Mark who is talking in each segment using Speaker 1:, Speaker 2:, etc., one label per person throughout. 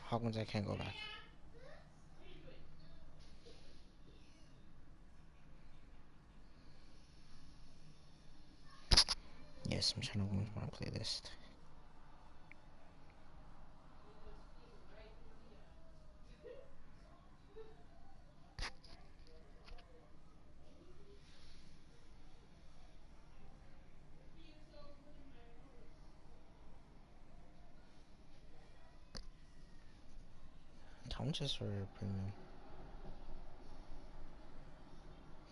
Speaker 1: How come I can't go back? Yes, I'm trying to move my playlist. How much is for premium?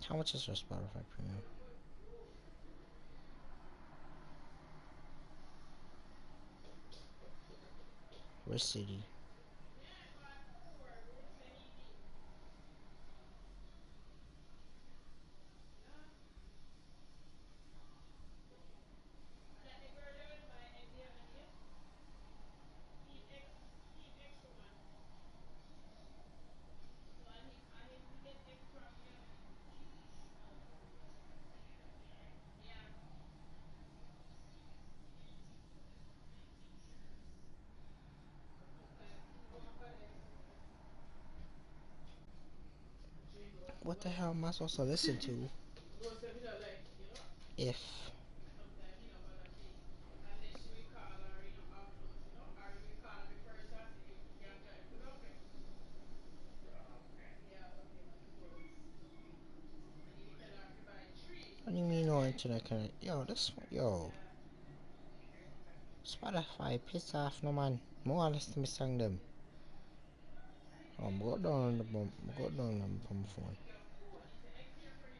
Speaker 1: How much is for Spotify premium? Where's City? What the hell am I supposed to listen to? If what do you mean no internet connect? Yo, Spotify piss off no man. More listen to me song them. Go down on the bum, go down on my phone.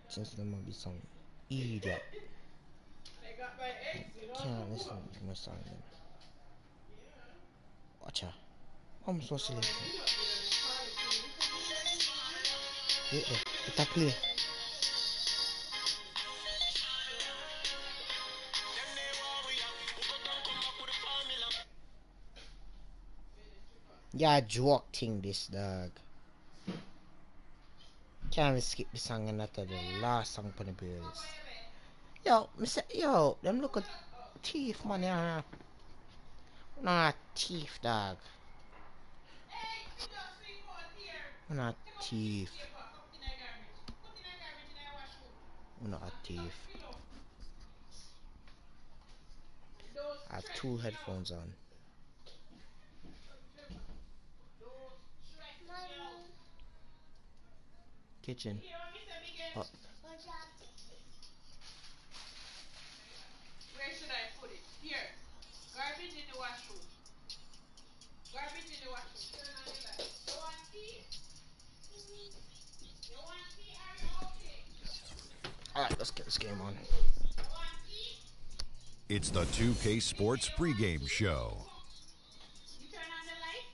Speaker 1: Since them might be some idiot. Can't listen to my song them. Watch out. I'm supposed to listen. Wait there. Let that play. Yeah, joke thing this dog. Can't even skip the song and after the last song for the bills. Yo, them look at thief man yeah. Not thief dog. Not thief. We're not a thief. I have two headphones on. Kitchen. Oh.
Speaker 2: Where should I put it? Here. Garbage in the washroom. Garbage in the washroom. Turn on the light. You want tea? You want tea? Are you okay?
Speaker 1: Alright, let's get this game on.
Speaker 3: It's the 2K Sports pregame show.
Speaker 2: You turn on the light?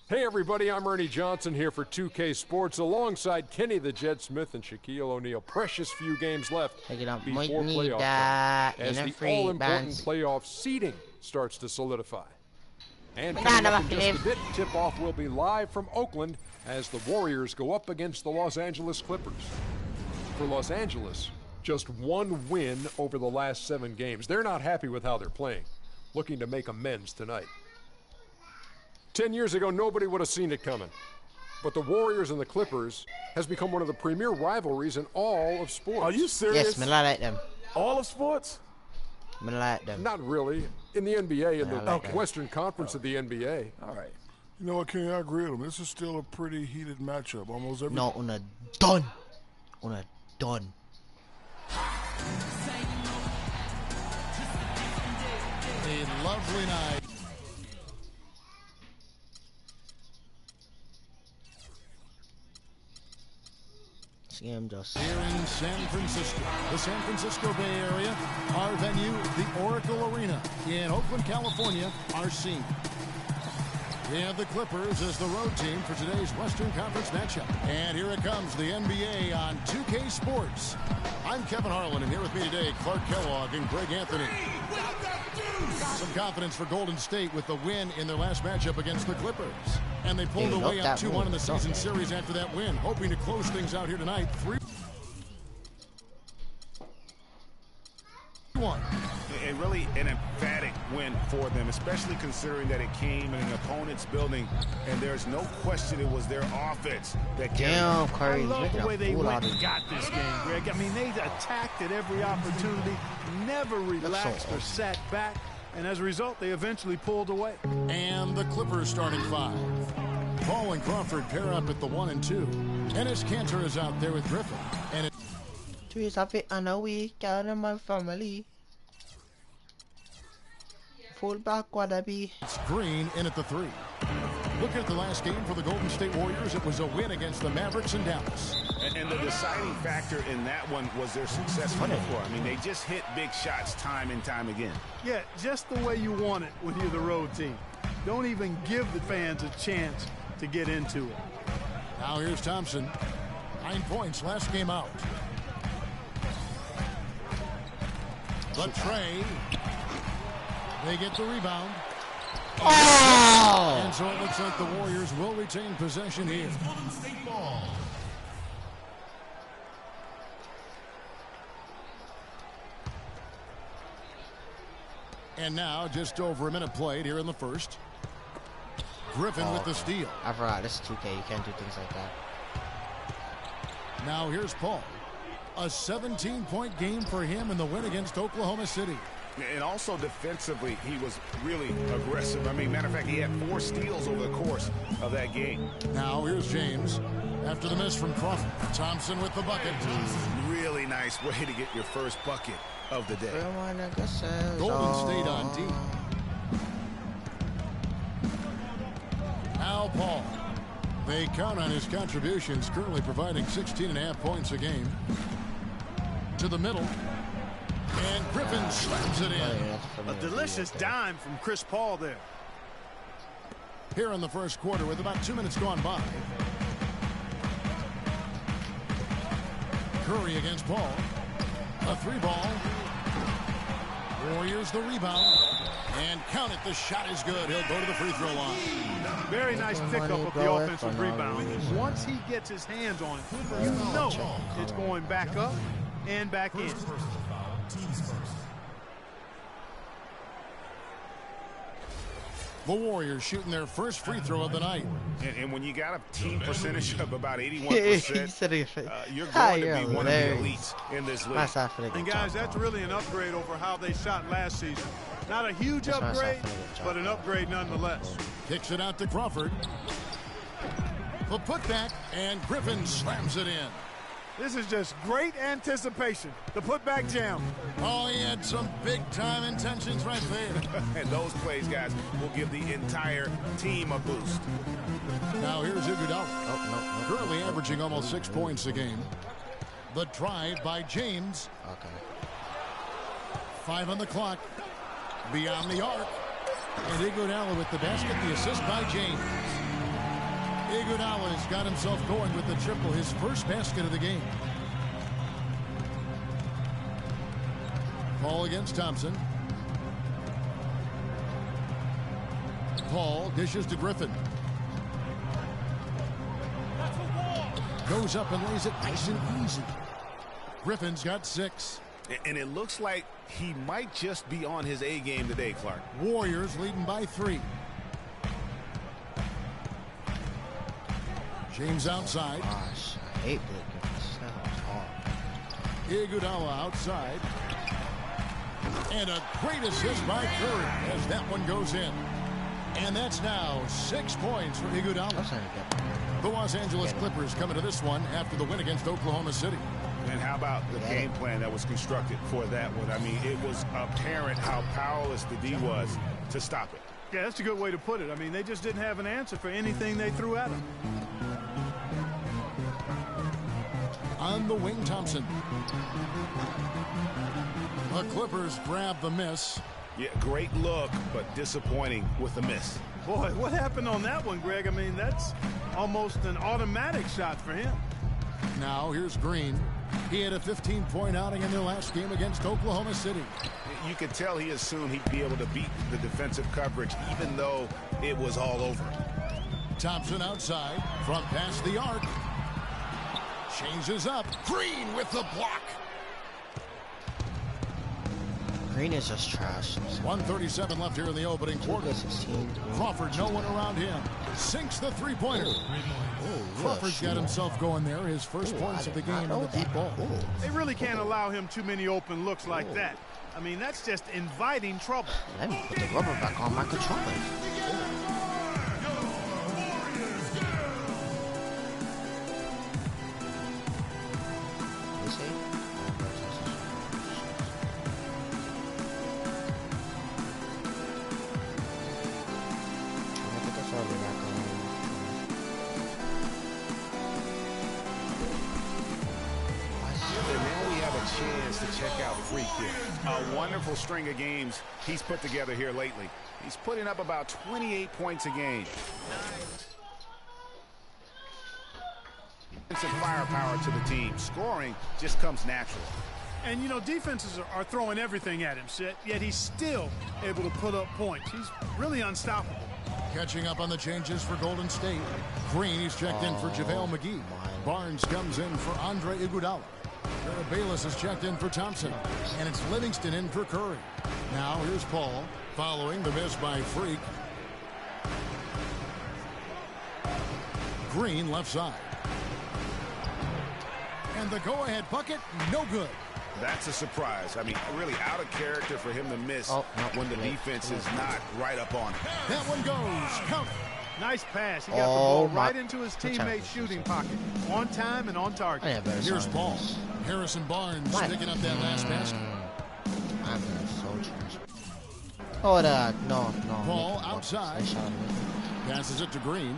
Speaker 4: Hey everybody, I'm Ernie Johnson here for 2K Sports alongside Kenny the Jet Smith and Shaquille O'Neal. Precious few games left
Speaker 1: Take it up.
Speaker 4: before
Speaker 1: Might need
Speaker 4: playoff
Speaker 1: that.
Speaker 4: time as the all-important playoff seeding starts to solidify. And coming up in just a bit, tip-off will be live from Oakland as the Warriors go up against the Los Angeles Clippers. For Los Angeles, just one win over the last 7 games. They're not happy with how they're playing, looking to make amends tonight. 10 years ago, nobody would have seen it coming. But the Warriors and the Clippers has become one of the premier rivalries in all of sports.
Speaker 5: Are you serious?
Speaker 1: Yes, man, I like them.
Speaker 5: All of sports?
Speaker 1: I like them.
Speaker 4: Not really. In the NBA, in the
Speaker 1: like
Speaker 4: Western Conference of the NBA.
Speaker 5: All right. You know what, Kenny? I agree with him. This is still a pretty heated matchup. Almost every.
Speaker 1: No, una done. Una done.
Speaker 6: A lovely night.
Speaker 1: Game just
Speaker 6: here in San Francisco, the San Francisco Bay Area. Our venue, the Oracle Arena in Oakland, California, our scene. We have the Clippers as the road team for today's Western Conference matchup. And here it comes, the NBA on 2K Sports. I'm Kevin Harlan, and here with me today, Clark Kellogg and Greg Anthony. Some confidence for Golden State with the win in their last matchup against the Clippers. And they pulled away up 2-1 in the season series after that win, hoping to close things out here tonight. 3-1 one.
Speaker 7: And really an emphatic win for them, especially considering that it came in an opponent's building, and there's no question it was their offense that came.
Speaker 1: Damn,
Speaker 8: I
Speaker 1: Curry.
Speaker 8: love the way they went
Speaker 1: out
Speaker 8: and
Speaker 1: of
Speaker 8: got this game, Greg. I mean, they attacked at every opportunity, never relaxed or sat back, and as a result, they eventually pulled away.
Speaker 6: And the Clippers starting five. Paul and Crawford pair up at the 1 and 2. Ennis Cantor is out there with Griffin. And it
Speaker 1: Trees of it on a weekend in my family. Full back wanna be.
Speaker 6: it's Green in at the 3. Look at the last game for the Golden State Warriors. It was a win against the Mavericks in Dallas.
Speaker 7: And the deciding factor in that one was their success from the floor. I mean, they just hit big shots time and time again.
Speaker 8: Yeah, just the way you want it when you're the road team. Don't even give the fans a chance to get into it.
Speaker 6: Now here's Thompson. 9 points last game out. But Trey, they get the rebound.
Speaker 1: Oh!
Speaker 6: And so it looks like the Warriors will retain possession here. And now just over a minute played here in the first. Griffin with the steal.
Speaker 1: I forgot, this is 2K. You can't do things like that.
Speaker 6: Now here's Paul. A 17-point game for him in the win against Oklahoma City.
Speaker 7: And also defensively, he was really aggressive. I mean, matter of fact, he had 4 steals over the course of that game.
Speaker 6: Now here's James. After the miss from Crawford. Thompson with the bucket.
Speaker 7: Really nice way to get your first bucket of the day.
Speaker 6: Golden State on D. Al Paul. They count on his contributions, currently providing 16.5 points a game. To the middle. And Griffin slams it in.
Speaker 8: A delicious dime from Chris Paul there.
Speaker 6: Here in the first quarter with about 2 minutes gone by. Curry against Paul. A 3-ball. Warriors the rebound. And count it, the shot is good. He'll go to the free throw line.
Speaker 8: Very nice pickup of the offensive rebound. Once he gets his hands on it, you know it's going back up and back in.
Speaker 6: The Warriors shooting their first free throw of the night.
Speaker 7: And when you got a team percentage of about 81%, you're going to be one of the elites in this league.
Speaker 8: And guys, that's really an upgrade over how they shot last season. Not a huge upgrade, but an upgrade nonetheless.
Speaker 6: Kicks it out to Crawford. The putback, and Griffin slams it in.
Speaker 8: This is just great anticipation. The putback jam.
Speaker 6: Oh, he had some big-time intentions right there.
Speaker 7: And those plays, guys, will give the entire team a boost.
Speaker 6: Now here's Iguodala. Currently averaging almost 6 points a game. The drive by James.
Speaker 1: Okay.
Speaker 6: 5 on the clock. Beyond the arc. And Iguodala with the basket, the assist by James. Iguodala's got himself going with the triple, his first basket of the game. Paul against Thompson. Paul dishes to Griffin. Goes up and lays it nice and easy. Griffin's got 6.
Speaker 7: And it looks like he might just be on his A game today, Clark.
Speaker 6: Warriors leading by 3. James outside.
Speaker 1: Gosh, I hate Blake Griffin. That was hard.
Speaker 6: Iguodala outside. And a great assist by Curry as that one goes in. And that's now 6 points for Iguodala. The Los Angeles Clippers coming to this one after the win against Oklahoma City.
Speaker 7: And how about the game plan that was constructed for that one? I mean, it was apparent how powerless the D was to stop it.
Speaker 8: Yeah, that's a good way to put it. I mean, they just didn't have an answer for anything they threw at them.
Speaker 6: On the wing, Thompson. The Clippers grab the miss.
Speaker 7: Yeah, great look, but disappointing with the miss.
Speaker 8: Boy, what happened on that one, Greg? I mean, that's almost an automatic shot for him.
Speaker 6: Now here's Green. He had a 15-point outing in their last game against Oklahoma City.
Speaker 7: You could tell he assumed he'd be able to beat the defensive coverage, even though it was all over.
Speaker 6: Thompson outside from past the arc. Changes up. Green with the block.
Speaker 1: Green is just trash.
Speaker 6: 1:37 left here in the opening quarter.
Speaker 1: 16.
Speaker 6: Crawford, no one around him. Sinks the three-pointer. Crawford's got himself going there. His first points of the game on the deep ball.
Speaker 8: They really can't allow him too many open looks like that. I mean, that's just inviting trouble.
Speaker 1: Let me put the rubber back on my controller.
Speaker 7: To check out Freak here. A wonderful string of games he's put together here lately. He's putting up about 28 points a game. Some firepower to the team. Scoring just comes natural.
Speaker 8: And, you know, defenses are throwing everything at him, yet he's still able to put up points. He's really unstoppable.
Speaker 6: Catching up on the changes for Golden State. Green, he's checked in for JaVale McGee. Barnes comes in for Andre Iguodala. Bayless is checked in for Thompson, and it's Livingston in for Curry. Now here's Paul, following the miss by Freak. Green left side. And the go-ahead bucket, no good.
Speaker 7: That's a surprise. I mean, really out of character for him to miss when the defense is not right up on him.
Speaker 6: That one goes. Count.
Speaker 8: Nice pass. He got the ball right into his teammate's shooting pocket. On time and on target.
Speaker 6: Here's Paul. Harrison Barnes sticking up that last basket.
Speaker 1: I'm so trash. Oh, no.
Speaker 6: Paul outside. Passes it to Green.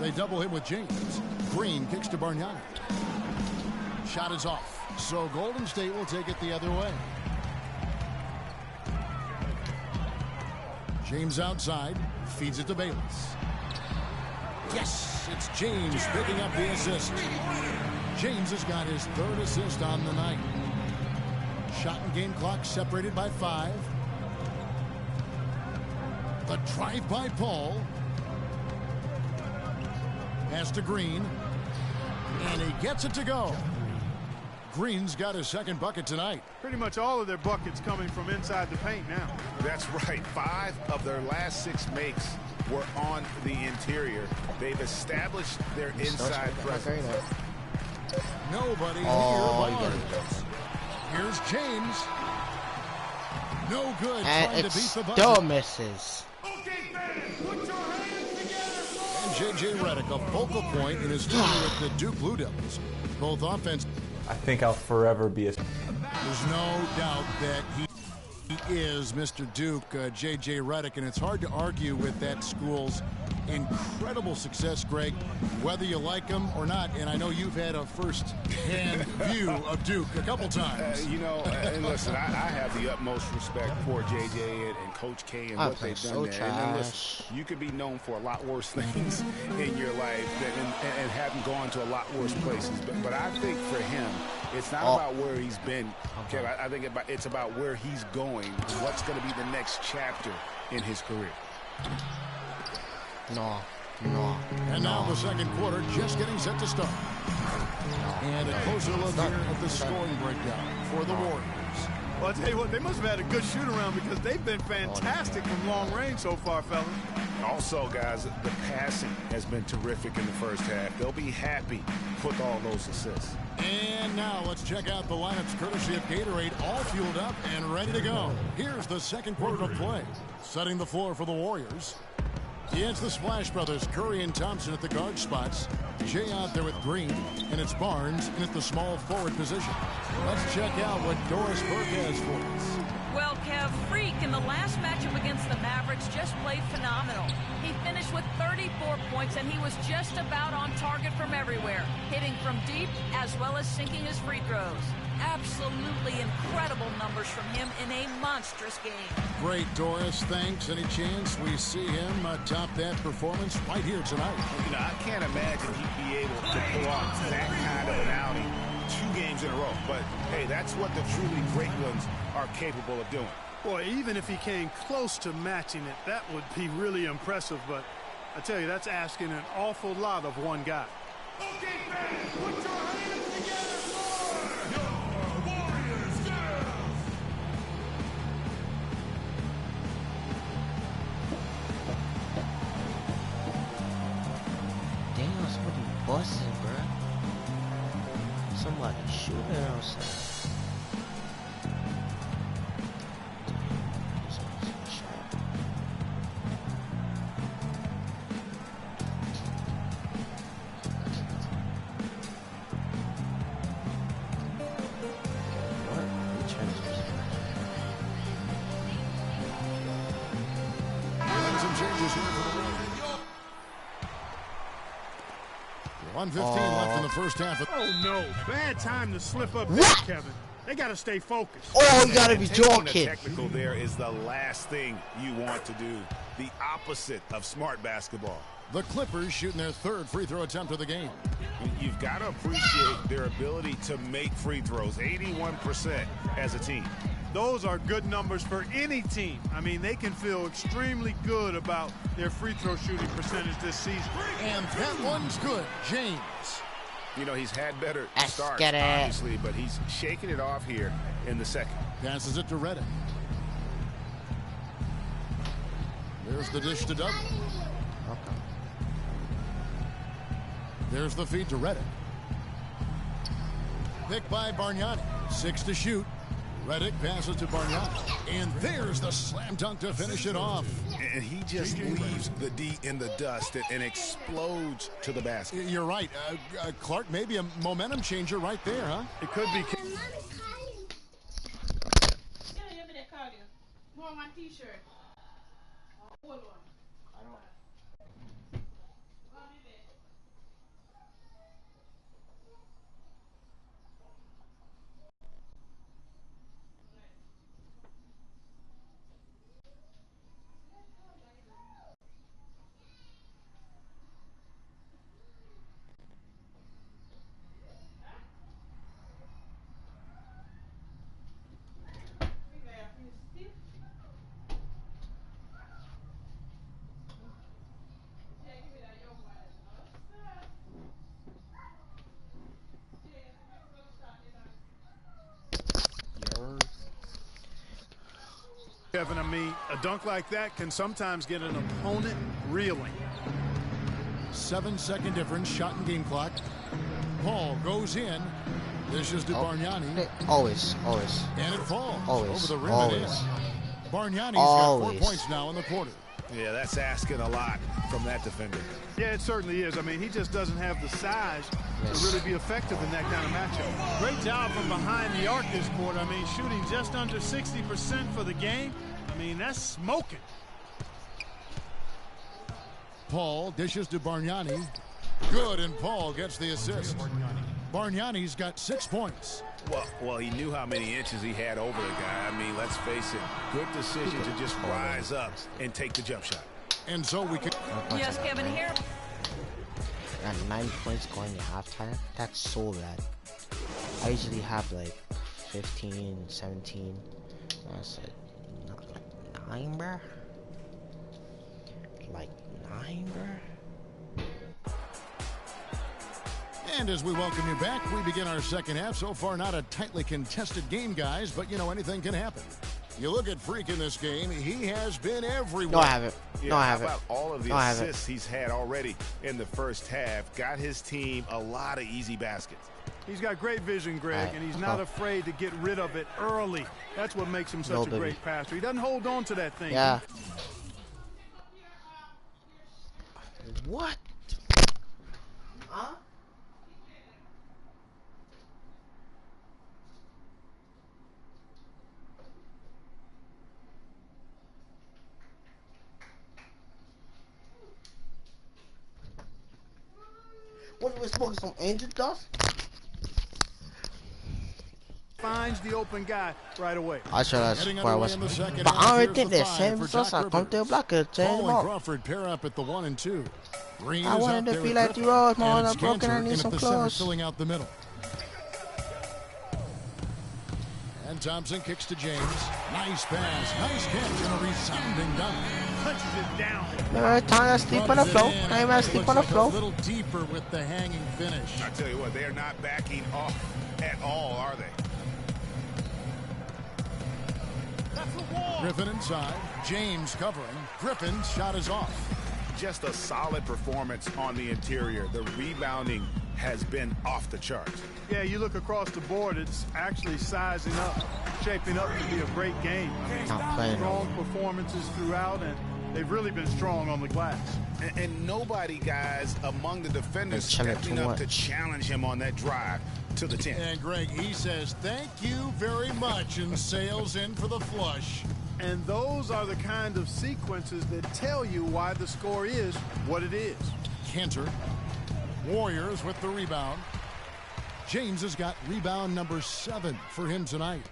Speaker 6: They double him with James. Green kicks to Bargnani. Shot is off. So Golden State will take it the other way. James outside. Feeds it to Bayless. Yes, it's James picking up the assist. James has got his third assist on the night. Shot and game clock separated by 5. The drive by Paul. Pass to Green. And he gets it to go. Green's got his second bucket tonight.
Speaker 8: Pretty much all of their buckets coming from inside the paint now.
Speaker 7: That's right. 5 of their last 6 makes were on the interior. They've established their inside presence.
Speaker 6: Nobody here. Here's James. No good.
Speaker 1: And
Speaker 6: trying
Speaker 1: it
Speaker 6: to beat the
Speaker 1: still
Speaker 6: buzzer.
Speaker 1: misses.
Speaker 6: And J.J. Redick, a focal point in his tenure with the Duke Blue Devils. Both offense.
Speaker 9: I think I'll forever be a...
Speaker 6: There's no doubt that he is Mr. Duke, J.J. Redick, and it's hard to argue with that school's incredible success, Greg, whether you like him or not. And I know you've had a first-hand view of Duke a couple times.
Speaker 7: You know, and listen, I have the utmost respect for J.J. and Coach K and what they've done there. And listen, you could be known for a lot worse things in your life and having gone to a lot worse places. But I think for him, it's not about where he's been, Kev. I think it's about where he's going, what's going to be the next chapter in his career.
Speaker 1: No.
Speaker 6: And now the second quarter just getting set to start. And a closer look here at the scoring breakdown for the Warriors.
Speaker 8: Well, I'll tell you what, they must have had a good shoot-around because they've been fantastic from long range so far, fellas.
Speaker 7: Also, guys, the passing has been terrific in the first half. They'll be happy with all those assists.
Speaker 6: And now let's check out the lineups courtesy of Gatorade, all fueled up and ready to go. Here's the second quarter of play. Setting the floor for the Warriors. It's the Splash Brothers, Curry and Thompson at the guard spots. Jay out there with Green, and it's Barnes in at the small forward position. Let's check out what Doris Burke has for us.
Speaker 10: Well, Kev, Freak in the last matchup against the Mavericks just played phenomenal. He finished with 34 points, and he was just about on target from everywhere, hitting from deep as well as sinking his free throws. Absolutely incredible numbers from him in a monstrous game.
Speaker 6: Great, Doris. Thanks. Any chance we see him top that performance right here tonight?
Speaker 7: You know, I can't imagine he'd be able to pull off that kind of an outing 2 games in a row. But, hey, that's what the truly great ones are capable of doing.
Speaker 8: Boy, even if he came close to matching it, that would be really impressive. But I tell you, that's asking an awful lot of one guy.
Speaker 11: Okay, fans, put your hands together for your Warriors girls.
Speaker 1: busting, bro. Somebody shooting outside.
Speaker 6: Some changes here for the Warriors. 1:15 left in the first half.
Speaker 8: Oh, no. Bad time to slip up there, Kevin. They got to stay focused.
Speaker 1: Oh, you got to be joking.
Speaker 7: The technical there is the last thing you want to do. The opposite of smart basketball.
Speaker 6: The Clippers shooting their third free throw attempt of the game.
Speaker 7: You've got to appreciate their ability to make free throws, 81% as a team.
Speaker 8: Those are good numbers for any team. I mean, they can feel extremely good about their free throw shooting percentage this season.
Speaker 6: And that one's good. James.
Speaker 7: You know, he's had better
Speaker 1: Let's
Speaker 7: starts,
Speaker 1: get it.
Speaker 7: obviously, but he's shaking it off here in the second.
Speaker 6: Passes it to Redick. There's the dish to Douglas.
Speaker 1: Okay.
Speaker 6: There's the feed to Redick. Picked by Bargnani. 6 to shoot. Redick passes to Bargnani. And there's the slam dunk to finish it off.
Speaker 7: And he just leaves the D in the dust and explodes to the basket.
Speaker 6: You're right. Clark, maybe a momentum changer right there, huh?
Speaker 8: It could be.
Speaker 2: More my t-shirt. Hold on.
Speaker 8: Kevin, I mean, a dunk like that can sometimes get an opponent reeling.
Speaker 6: 7-second difference, shot and game clock. Paul goes in. This is to Bargnani.
Speaker 1: Always.
Speaker 6: And it falls
Speaker 1: Always.
Speaker 6: over the rim.
Speaker 1: Always.
Speaker 6: Bargnani's got 4
Speaker 1: Always.
Speaker 6: points now in the quarter.
Speaker 7: Yeah, that's asking a lot from that defender.
Speaker 8: Yeah, it certainly is. I mean, he just doesn't have the size to really be effective in that kind of matchup. Great job from behind the arc this quarter. I mean, shooting just under 60% for the game. I mean, that's smoking.
Speaker 6: Paul dishes to Bargnani. Good, and Paul gets the assist. Bargnani's got 6 points.
Speaker 7: Well, he knew how many inches he had over the guy. I mean, let's face it, good decision to just rise up and take the jump shot.
Speaker 6: And so we can.
Speaker 10: Yes, Kevin, here.
Speaker 1: And 9 points going to halftime. That's so bad. I usually have like 15, 17. That's like 9, bruh. Like 9, bruh.
Speaker 6: And as we welcome you back, we begin our second half. So far, not a tightly contested game, guys, but you know, anything can happen. You look at Freak in this game, he has been everywhere.
Speaker 1: No, I haven't.
Speaker 7: Yeah,
Speaker 1: No, I
Speaker 7: how
Speaker 1: haven't.
Speaker 7: about all of the
Speaker 1: No, I haven't.
Speaker 7: assists he's had already in the first half? Got his team a lot of easy baskets.
Speaker 8: He's got great vision, Greg,
Speaker 1: Right.
Speaker 8: and he's not afraid to get rid of it early. That's what makes him such a great passer. He doesn't hold on to that thing.
Speaker 1: Yeah. What? Huh? What was smoking some angel dust?
Speaker 8: Finds the open guy right away.
Speaker 1: I sure that's where I was. But I don't think they're same sauce. I come to a block and change them
Speaker 6: Paul and
Speaker 1: up.
Speaker 6: Crawford pair up at the 1 and 2. Green
Speaker 1: I
Speaker 6: is
Speaker 1: wanted
Speaker 6: out
Speaker 1: to
Speaker 6: there
Speaker 1: feel
Speaker 6: with
Speaker 1: like the
Speaker 6: Griffin,
Speaker 1: Rose, man.
Speaker 6: and
Speaker 1: I'm
Speaker 6: it's
Speaker 1: broken.
Speaker 6: Cantor
Speaker 1: I need
Speaker 6: in
Speaker 1: some
Speaker 6: at the center,
Speaker 1: clothes.
Speaker 6: filling out the middle. And Thompson kicks to James. Nice pass, nice catch, and a resounding dunk.
Speaker 8: Punches it down.
Speaker 1: Every time I sleep on the floor, I sleep on the floor.
Speaker 6: A little deeper with the hanging finish.
Speaker 7: I tell you what, they're not backing off at all, are they?
Speaker 6: Griffin inside. James covering. Griffin's shot is off.
Speaker 7: just a solid performance on the interior. The rebounding has been off the charts.
Speaker 8: Yeah, you look across the board, it's actually sizing up, shaping up to be a great game. I mean, strong performances throughout, and they've really been strong on the glass.
Speaker 7: And nobody, guys, among the defenders stepping up to challenge him on that drive to the 10.
Speaker 6: And Greg, he says, thank you very much, and sails in for the flush.
Speaker 8: And those are the kind of sequences that tell you why the score is what it is.
Speaker 6: Cantor. Warriors with the rebound. James has got rebound number 7 for him tonight.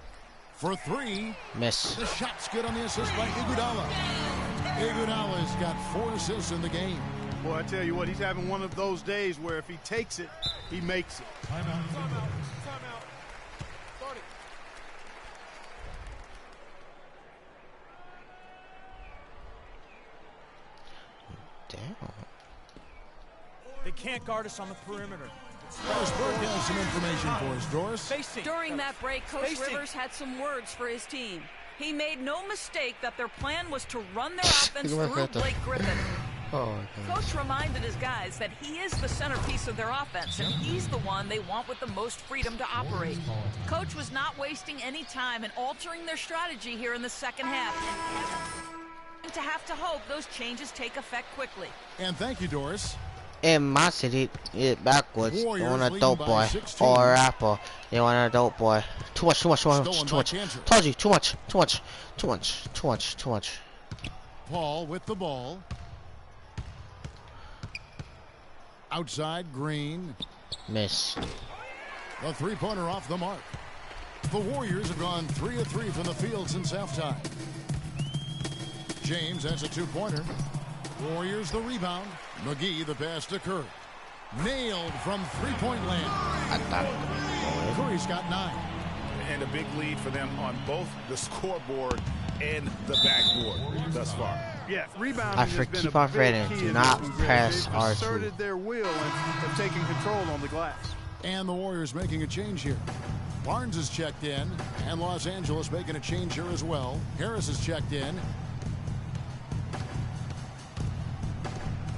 Speaker 6: For 3.
Speaker 1: Miss.
Speaker 6: The shot's good on the assist by Iguodala. Iguodala's got 4 assists in the game.
Speaker 8: Boy, I tell you what, he's having one of those days where if he takes it, he makes it.
Speaker 11: Timeout. Timeout.
Speaker 8: Start it.
Speaker 1: Damn.
Speaker 12: They can't guard us on the perimeter.
Speaker 6: Doris Burke has some information for us, Doris.
Speaker 10: During that break, Coach Rivers had some words for his team. He made no mistake that their plan was to run their offense through Blake Griffin. Coach reminded his guys that he is the centerpiece of their offense, and he's the one they want with the most freedom to operate. Coach was not wasting any time in altering their strategy here in the second half. And to have to hope those changes take effect quickly.
Speaker 6: And thank you, Doris.
Speaker 1: In my city, it backwards. They want a dope boy or a rapper. They want a dope boy. Too much. Told you, too much.
Speaker 6: Paul with the ball. Outside, Green.
Speaker 1: Miss.
Speaker 6: The three-pointer off the mark. The Warriors have gone 3 of 3 from the field since halftime. James has a 2-pointer. Warriors the rebound. McGee the pass to Curry. Nailed from three-point land. Curry's got 9.
Speaker 7: And a big lead for them on both the scoreboard and the backboard thus far.
Speaker 8: Yeah, rebounding
Speaker 1: I
Speaker 8: has been
Speaker 1: keep
Speaker 8: a
Speaker 1: on
Speaker 8: big
Speaker 1: forgetting,
Speaker 8: key
Speaker 1: do
Speaker 8: in
Speaker 1: not
Speaker 8: this one,
Speaker 1: press
Speaker 8: They've
Speaker 1: R2.
Speaker 8: asserted their will and have taken control on the glass.
Speaker 6: And the Warriors making a change here. Barnes has checked in, and Los Angeles making a change here as well. Harris has checked in.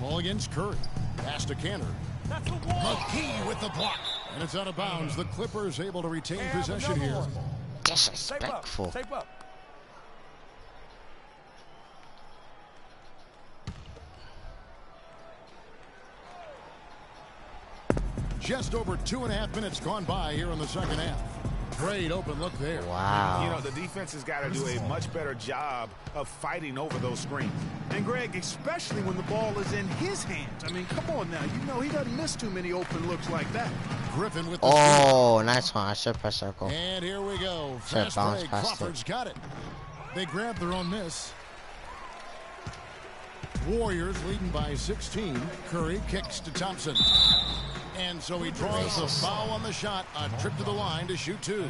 Speaker 6: Ball against Curry. Pass to Cantor. McGee with the block. And it's out of bounds. The Clippers able to retain possession here.
Speaker 1: Disrespectful.
Speaker 12: Tape up.
Speaker 6: Just over 2.5 minutes gone by here in the second half. Great open look there.
Speaker 1: Wow.
Speaker 7: You know, the defense has got to do a much better job of fighting over those screens.
Speaker 8: And Greg, especially when the ball is in his hands. I mean, come on now. You know he doesn't miss too many open looks like that.
Speaker 6: Griffin with the
Speaker 1: Oh, nice one. I should press circle.
Speaker 6: And here we go.
Speaker 1: Should
Speaker 6: Fast
Speaker 1: bounce
Speaker 6: break.
Speaker 1: past
Speaker 6: Crawford's
Speaker 1: it.
Speaker 6: got it. They grab their own miss. Warriors leading by 16. Curry kicks to Thompson. And so he draws the foul on the shot. A trip to the line to shoot 2.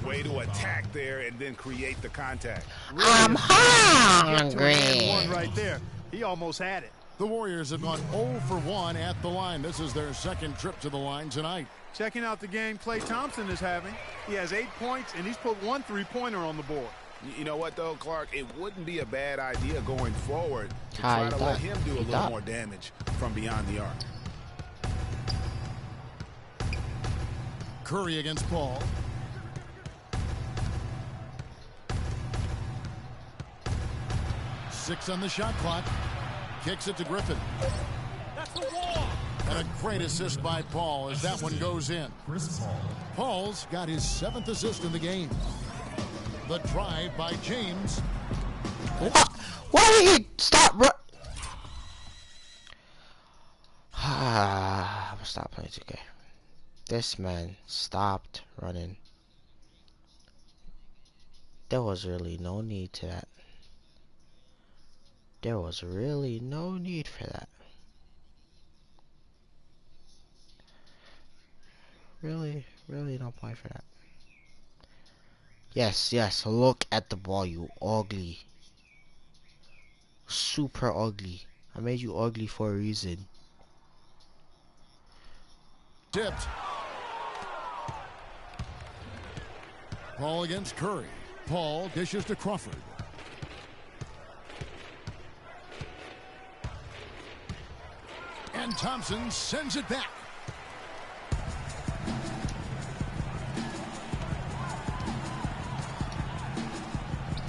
Speaker 7: Way to attack there and then create the contact.
Speaker 8: Really
Speaker 1: I'm hungry.
Speaker 8: One right there. He almost had it.
Speaker 6: The Warriors have gone 0 for 1 at the line. This is their second trip to the line tonight.
Speaker 8: Checking out the game Klay Thompson is having. He has 8 points, and he's put 1 3-pointer on the board.
Speaker 7: You know what, though, Clark? It wouldn't be a bad idea going forward to try to let him do a little more damage from beyond the arc.
Speaker 6: Curry against Paul. Six on the shot clock. Kicks it to Griffin. And a great assist by Paul as that one goes in. Paul's got his 7th assist in the game. The drive by James.
Speaker 1: Why did he stop? I'm gonna stop playing 2K. This man stopped running. There was really no need to that. There was really no need for that. Really no point for that. Yes, look at the ball, you ugly. Super ugly. I made you ugly for a reason.
Speaker 6: Tipped. Paul against Curry. Paul dishes to Crawford. And Thompson sends it back.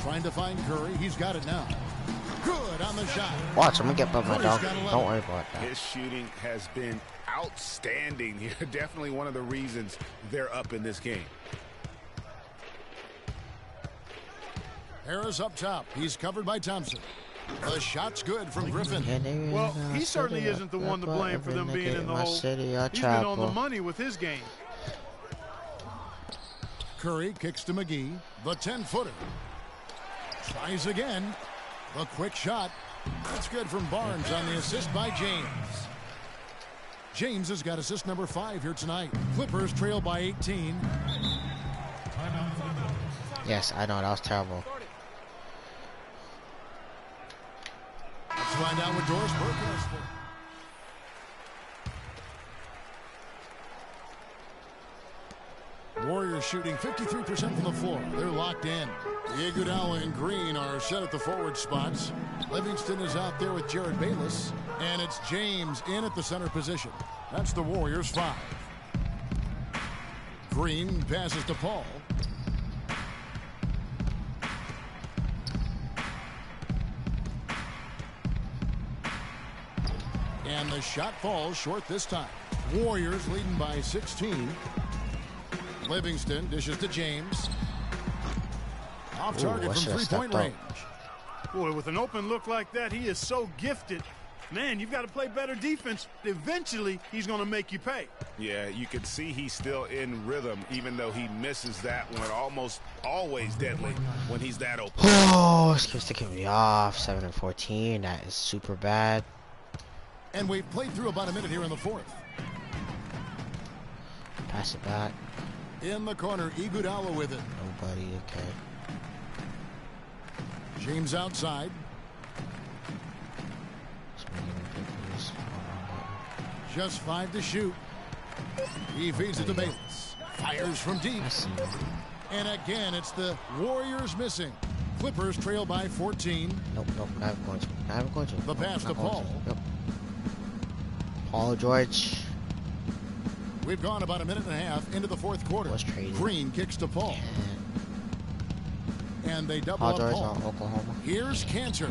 Speaker 6: Trying to find Curry. He's got it now. Good on the shot.
Speaker 1: Watch, I'm gonna get by my dog. Don't worry about that.
Speaker 7: His shooting has been outstanding here. Definitely one of the reasons they're up in this game.
Speaker 6: Harris up top. He's covered by Thompson. The shot's good from Griffin.
Speaker 8: Well, he certainly isn't the one to blame for them being in the hole. He's been on the money with his game.
Speaker 6: Curry kicks to McGee. The 10-footer. Tries again. A quick shot. That's good from Barnes on the assist by James. James has got assist number 5 here tonight. Clippers trail by 18.
Speaker 1: Yes, I know. That was terrible.
Speaker 6: Let's find out what Doris Burke has for. Warriors shooting 53% from the floor. They're locked in. Iguodala and Green are set at the forward spots. Livingston is out there with Jared Bayless. And it's James in at the center position. That's the Warriors 5. Green passes to Paul. And the shot falls short this time. Warriors leading by 16. Livingston dishes to James. Off target from three-point range.
Speaker 8: Boy, with an open look like that, he is so gifted. Man, you've got to play better defense. Eventually, he's going to make you pay.
Speaker 7: Yeah, you can see he's still in rhythm, even though he misses that one. Almost always deadly when he's that open.
Speaker 1: Oh, this keeps taking me off. 7 and 14. That is super bad.
Speaker 6: And we've played through about a minute here in the fourth.
Speaker 1: Pass it back.
Speaker 6: In the corner, Iguodala with it.
Speaker 1: Nobody, okay.
Speaker 6: James outside. Just 5 to shoot. He feeds it to Bayless. Fires from deep. And again, it's the Warriors missing. Clippers trail by 14.
Speaker 1: Nope, not going to. Not going to.
Speaker 6: The pass to Paul.
Speaker 1: Yep. Paul George.
Speaker 6: We've gone about a minute and a half into the fourth quarter. Green kicks to Paul. And they double up Paul.
Speaker 1: Oklahoma.
Speaker 6: Here's Cantor.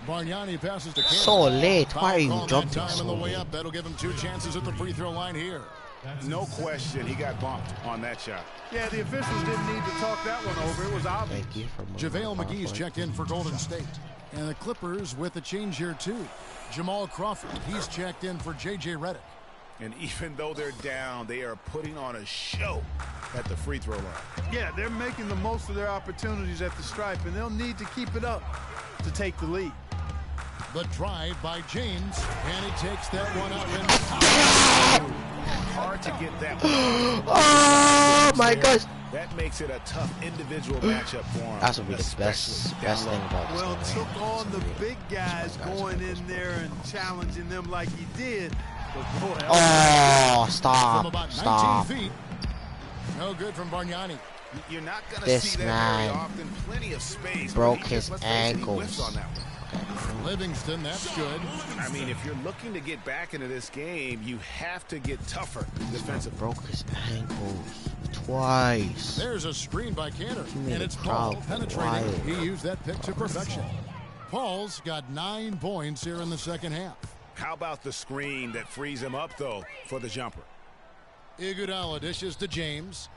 Speaker 6: Bargnani passes to Cantor.
Speaker 1: So late. Why are you jumping
Speaker 6: time
Speaker 1: so
Speaker 6: on the way
Speaker 1: late?
Speaker 6: up. That'll give him 2 chances at the free throw line here.
Speaker 7: No question, he got bumped on that shot.
Speaker 8: Yeah, the officials didn't need to talk that one over. It was obvious.
Speaker 1: Thank you for
Speaker 6: JaVale McGee's checked in for Golden State. And the Clippers with a change here too. Jamal Crawford, he's checked in for J.J. Redick.
Speaker 7: And even though they're down, they are putting on a show at the free throw line.
Speaker 8: Yeah, they're making the most of their opportunities at the stripe, and they'll need to keep it up to take the lead.
Speaker 6: The drive by James, and he takes that one up. And
Speaker 7: hard to get that one.
Speaker 1: Oh my gosh.
Speaker 7: That makes it a tough individual matchup for him.
Speaker 1: That's what be the best thing about this.
Speaker 8: Well, took on the big guys going in there and challenging them like he did. But boy,
Speaker 1: oh, stop.
Speaker 6: From about 19
Speaker 1: Stop.
Speaker 6: feet. No good from Bargnani.
Speaker 7: You're not going to
Speaker 1: This
Speaker 7: see that
Speaker 1: man
Speaker 7: very often. Plenty of space.
Speaker 1: broke his ankles.
Speaker 7: On that one.
Speaker 6: Livingston, that's good.
Speaker 7: I mean, if you're looking to get back into this game, you have to get tougher defensively.
Speaker 1: Broke his ankles twice.
Speaker 6: There's a screen by Cantor, and it's Paul penetrating. He used that pick to perfection. Paul's got 9 points here in the second half.
Speaker 7: How about the screen that frees him up, though, for the jumper?
Speaker 6: Iguodala dishes to James.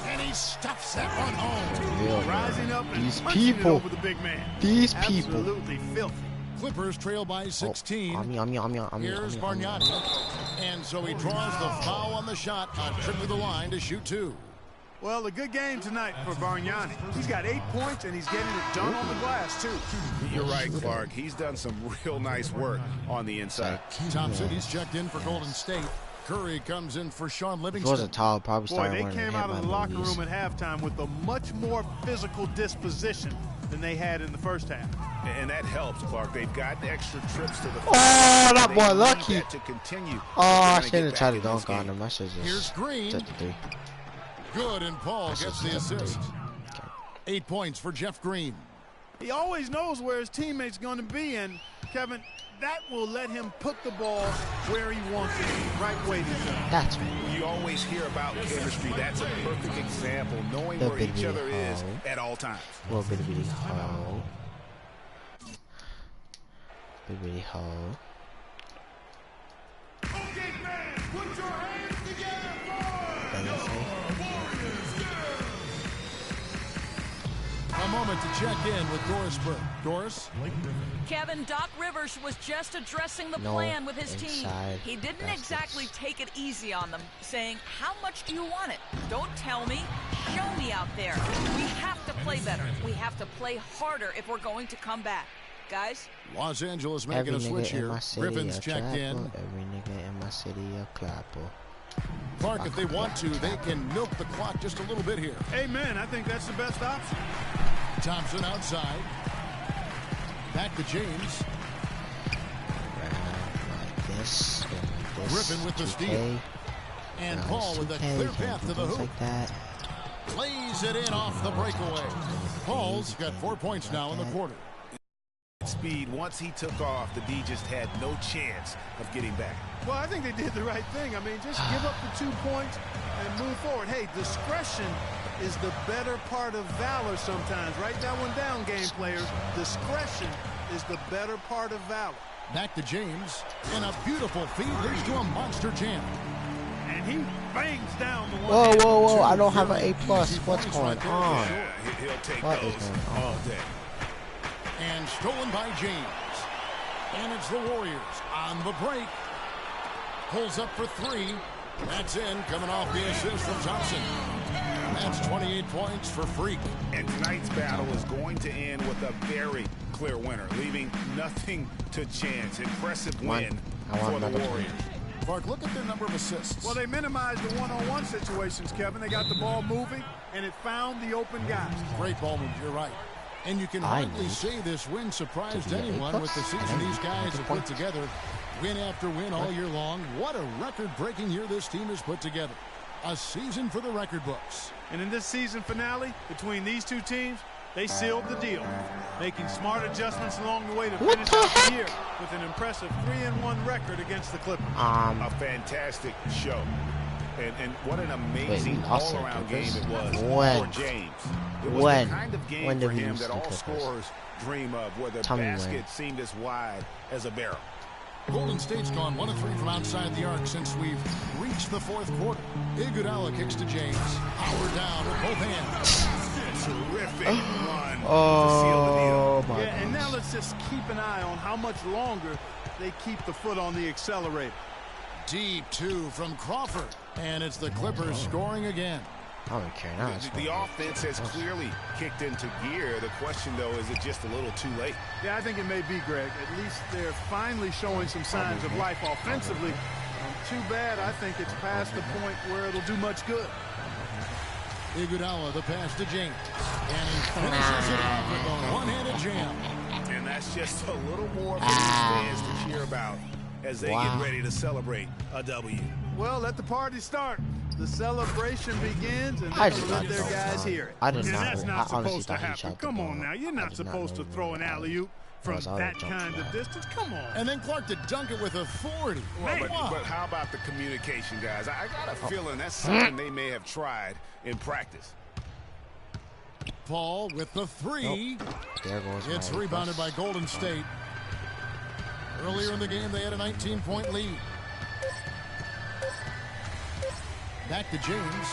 Speaker 6: And he stuffs that one home.
Speaker 8: Rising up and
Speaker 1: These
Speaker 8: punching it
Speaker 1: people.
Speaker 8: over the big man.
Speaker 1: These people.
Speaker 8: Absolutely filthy.
Speaker 6: Clippers trail by 16. Here's Bargnani. And so he draws the foul on the shot. A trip to the line to shoot 2.
Speaker 8: Well, a good game tonight for Bargnani. He's got 8 points, and he's getting it done on the glass, too.
Speaker 7: You're right, Clark. He's done some real nice work on the inside.
Speaker 6: Thompson, he's checked in for Golden State. Curry comes in for Sean Livingston.
Speaker 1: He wasn't tall, probably started
Speaker 8: Boy, they came out of the locker room at halftime with a much more physical disposition than they had in the first half.
Speaker 7: And that helps, Clark. They've gotten extra trips to the
Speaker 1: Oh, that boy lucky.
Speaker 7: to continue.
Speaker 1: Oh, I should have tried to dunk on him. I should just.
Speaker 6: Here's Green. Good, and Paul gets the assist. 8 points for Jeff Green.
Speaker 8: He always knows where his teammate's going to be, and Kevin, that will let him put the ball where he wants it, right way to go.
Speaker 1: That's right.
Speaker 7: You always hear about chemistry. That's a perfect example, knowing where each other is at all times.
Speaker 1: Well, bitty ho. Bitty ho.
Speaker 11: Okay, man, put your hands together for
Speaker 6: A moment to check in with Doris Burke. Doris?
Speaker 10: Kevin, Doc Rivers was just addressing the plan with his team. He didn't exactly take it easy on them, saying, how much do you want it? Don't tell me. Show me out there. We have to play better. We have to play harder if we're going to come back. Guys?
Speaker 6: Los Angeles making a switch here. Griffin's checked in.
Speaker 1: Every nigga in my city a clapper.
Speaker 6: Clark, if they want to, they can milk the clock just a little bit here.
Speaker 8: Amen. I think that's the best option.
Speaker 6: Thompson outside. Back to James.
Speaker 1: Like this.
Speaker 6: Griffin with the steal. And Paul with a clear path to the hoop.
Speaker 1: Like that.
Speaker 6: Plays it in off the breakaway. Paul's got 4 points now in the quarter.
Speaker 7: Speed, once he took off, the D just had no chance of getting back.
Speaker 8: Well, I think they did the right thing. I mean, just give up the 2 points and move forward. Hey, discretion is the better part of valor sometimes. Write that one down, game players. Discretion is the better part of valor.
Speaker 6: Back to James. And a beautiful feed leads to a monster jam.
Speaker 8: And he bangs down the one.
Speaker 1: Whoa, whoa, whoa. I don't have an A+. What's going on?
Speaker 7: He'll take
Speaker 1: What
Speaker 7: those
Speaker 1: is going on?
Speaker 7: all day.
Speaker 6: And stolen by James. And it's the Warriors on the break. Pulls up for 3. That's in, coming off the assist from Thompson. That's 28 points for Freak.
Speaker 7: And tonight's battle is going to end with a very clear winner, leaving nothing to chance. Impressive win for the Warriors.
Speaker 6: Clark, look at their number of assists.
Speaker 8: Well, they minimized the one-on-one situations, Kevin. They got the ball moving, and it found the open guys.
Speaker 6: Great ball move, you're right. And you can hardly say this win surprised anyone with the season these guys have put together. Win after win all year long. What a record-breaking year this team has put together. A season for the record books.
Speaker 8: And in this season finale, between these two teams, they sealed the deal, making smart adjustments along the way to finish out the year with an impressive 3-1 record against the Clippers.
Speaker 7: A fantastic show. And what an amazing all-around game it was for James. It was the kind of game for him that all scorers dream of, where the basket seemed as wide as a barrel.
Speaker 6: Golden State's gone 1 of 3 from outside the arc since we've reached the 4th quarter. Iguodala kicks to James. Howard down with both hands.
Speaker 7: Terrific run to seal the deal.
Speaker 8: Yeah, and now let's just keep an eye on how much longer they keep the foot on the accelerator.
Speaker 6: Deep 2 from Crawford. And it's the Clippers scoring again.
Speaker 1: I don't care now.
Speaker 7: The offense has clearly kicked into gear. The question, though, is it just a little too late?
Speaker 8: Yeah, I think it may be, Greg. At least they're finally showing some signs of life offensively. Too bad, I think it's past the point where it'll do much good.
Speaker 6: Iguodala, the pass to James. And he finishes it off with a one-handed jam.
Speaker 7: And that's just a little more for these fans to cheer about as they get ready to celebrate a W.
Speaker 8: Well, let the party start. The celebration begins, and they're going to let their guys hear it.
Speaker 1: I did not.
Speaker 8: That's not supposed to
Speaker 1: happen.
Speaker 8: happen. Come on now. You're not supposed to throw an alley-oop from that kind of distance. Come on.
Speaker 6: And then Clark to dunk it with authority.
Speaker 7: Well, but how about the communication, guys? I got a feeling that's something they may have tried in practice.
Speaker 6: Paul with the 3.
Speaker 1: There goes
Speaker 6: it's rebounded by Golden State. Earlier in the game, they had a 19-point lead. Back to James.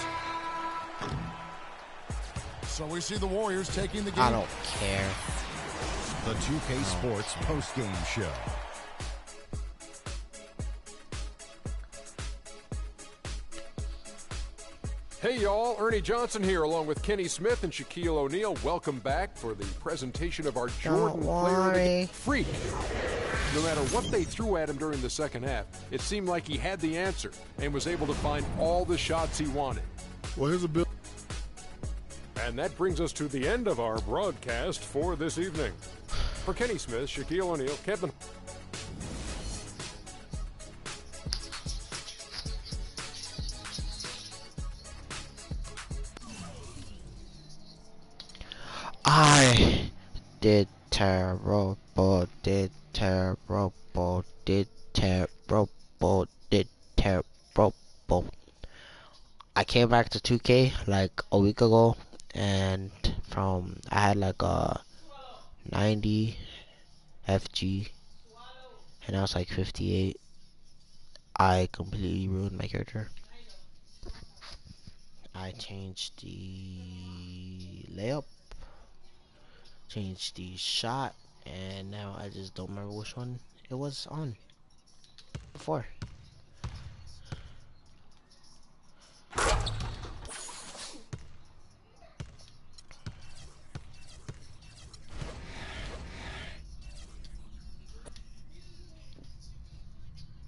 Speaker 6: So we see the Warriors taking the game.
Speaker 1: I don't care.
Speaker 3: The 2K Sports post-game show.
Speaker 4: Hey y'all, Ernie Johnson here along with Kenny Smith and Shaquille O'Neal. Welcome back for the presentation of our Jordan player Freak. No matter what they threw at him during the second half, it seemed like he had the answer and was able to find all the shots he wanted.
Speaker 5: Well, his ability.
Speaker 4: And that brings us to the end of our broadcast for this evening. For Kenny Smith, Shaquille O'Neal, Kevin.
Speaker 1: I did terrible, did terrible, did terrible, did terrible. I came back to 2K like a week ago, and I had like a 90 FG, and I was like 58. I completely ruined my character. I changed the layup, changed the shot, and now I just don't remember which one it was on before.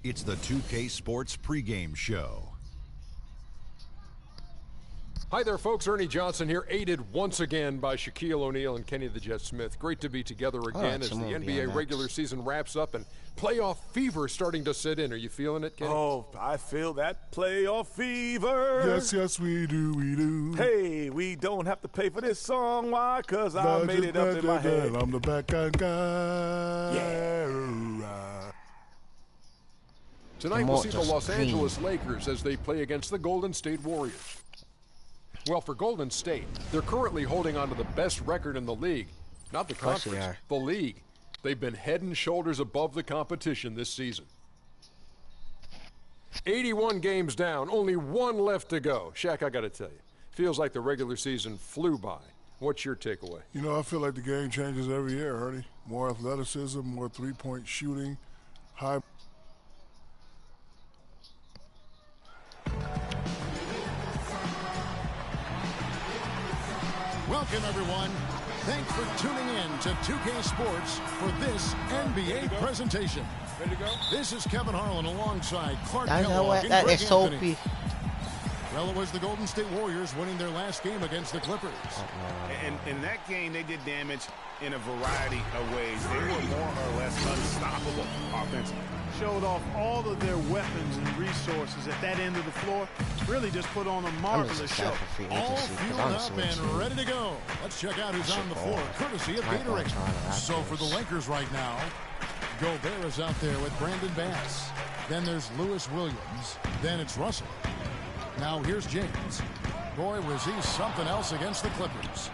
Speaker 3: It's the 2K Sports pregame show.
Speaker 4: Hi there, folks. Ernie Johnson here, aided once again by Shaquille O'Neal and Kenny the Jet Smith. Great to be together again as the NBA regular season wraps up and playoff fever starting to set in. Are you feeling it, Kenny?
Speaker 13: Oh, I feel that playoff fever.
Speaker 5: Yes, yes, we do, we do.
Speaker 13: Hey, we don't have to pay for this song. Why? Because I made it up in my head.
Speaker 5: I'm the backhand guy.
Speaker 13: Yeah.
Speaker 4: Tonight we'll see the Los Angeles Lakers as they play against the Golden State Warriors. Well, for Golden State, they're currently holding on to the best record in the league. Not the conference, the league. They've been head and shoulders above the competition this season. 81 games down, only one left to go. Shaq, I got to tell you, feels like the regular season flew by. What's your takeaway?
Speaker 5: You know, I feel like the game changes every year, Ernie. More athleticism, more three-point shooting, high...
Speaker 6: Welcome, everyone. Thanks for tuning in to 2K Sports for this NBA presentation.
Speaker 8: Ready to go?
Speaker 6: This is Kevin Harlan alongside Clark
Speaker 1: Kellogg
Speaker 6: and
Speaker 1: that
Speaker 6: Greg
Speaker 1: is so
Speaker 6: Anthony. Well, it was the Golden State Warriors winning their last game against the Clippers.
Speaker 7: And in that game, they did damage in a variety of ways. They were more or less unstoppable offensively.
Speaker 8: Showed off all of their weapons and resources at that end of the floor. Really just put on a marvelous show.
Speaker 6: All fueled up and ready to go. Let's check out who's on the floor, courtesy of Gatorade. So for the Lakers right now, Gobert is out there with Brandon Bass. Then there's Lewis Williams. Then it's Russell. Now here's James. Boy, was he something else against the Clippers.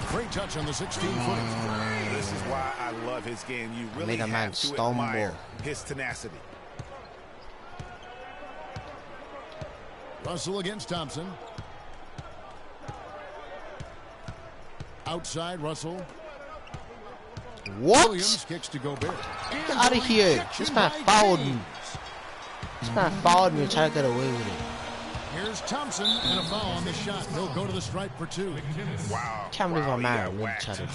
Speaker 6: Great touch on the 16-footer.
Speaker 7: This is why I love his game. You really have to admire his tenacity.
Speaker 6: Russell against Thompson. Outside Russell.
Speaker 1: What?
Speaker 6: Williams kicks to Gobert.
Speaker 1: Get out of here. This man fouled me. This man fouled me and tried to get away with it.
Speaker 6: Here's Thompson and a foul on the shot. He'll go to the stripe for two.
Speaker 7: Wow.
Speaker 1: Can't believe I'm married.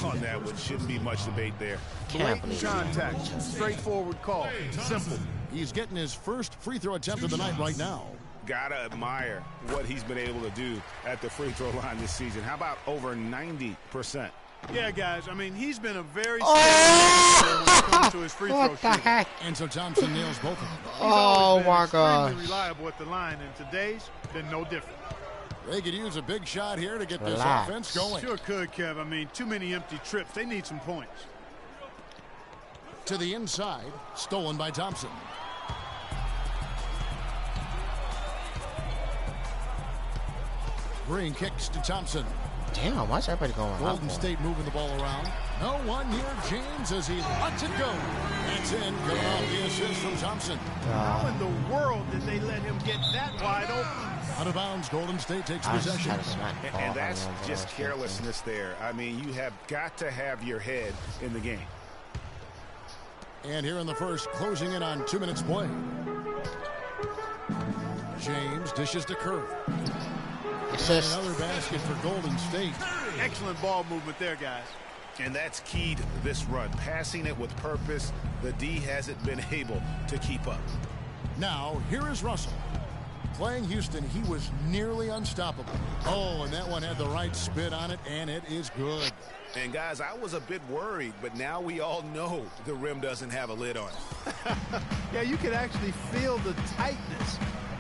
Speaker 7: On that one, shouldn't be much debate there.
Speaker 1: Can't believe
Speaker 8: contact. Straightforward call. Simple.
Speaker 6: He's getting his first free throw attempt of the night right now.
Speaker 7: Gotta admire what he's been able to do at the free throw line this season. How about over 90%?
Speaker 8: Yeah, guys. I mean, he's been a very when it comes to his free throw shooting.
Speaker 6: And so Thompson nails both of them.
Speaker 1: Oh my God!
Speaker 8: Extremely reliable at the line, and today's been no different.
Speaker 6: They could use a big shot here to get this offense going.
Speaker 8: Sure could, Kev. I mean, too many empty trips. They need some points.
Speaker 6: To the inside, stolen by Thompson. Green kicks to Thompson.
Speaker 1: Damn, why's everybody going around?
Speaker 6: Golden State moving the ball around. No one near James as he lets it go. That's in. Coming off the assist from Thompson.
Speaker 8: How in the world did they let him get that wide open?
Speaker 6: Out of bounds, Golden State takes possession.
Speaker 7: And that's just carelessness there. I mean, you have got to have your head in the game.
Speaker 6: And here in the first, closing in on 2 minutes play. James dishes to Curry. Another basket for Golden State.
Speaker 8: Excellent ball movement there, guys.
Speaker 7: And that's key to this run. Passing it with purpose. The D hasn't been able to keep up.
Speaker 6: Now, here is Russell. Playing Houston, he was nearly unstoppable. Oh, and that one had the right spin on it, and it is good.
Speaker 7: And, guys, I was a bit worried, but now we all know the rim doesn't have a lid on it.
Speaker 8: Yeah, you can actually feel the tightness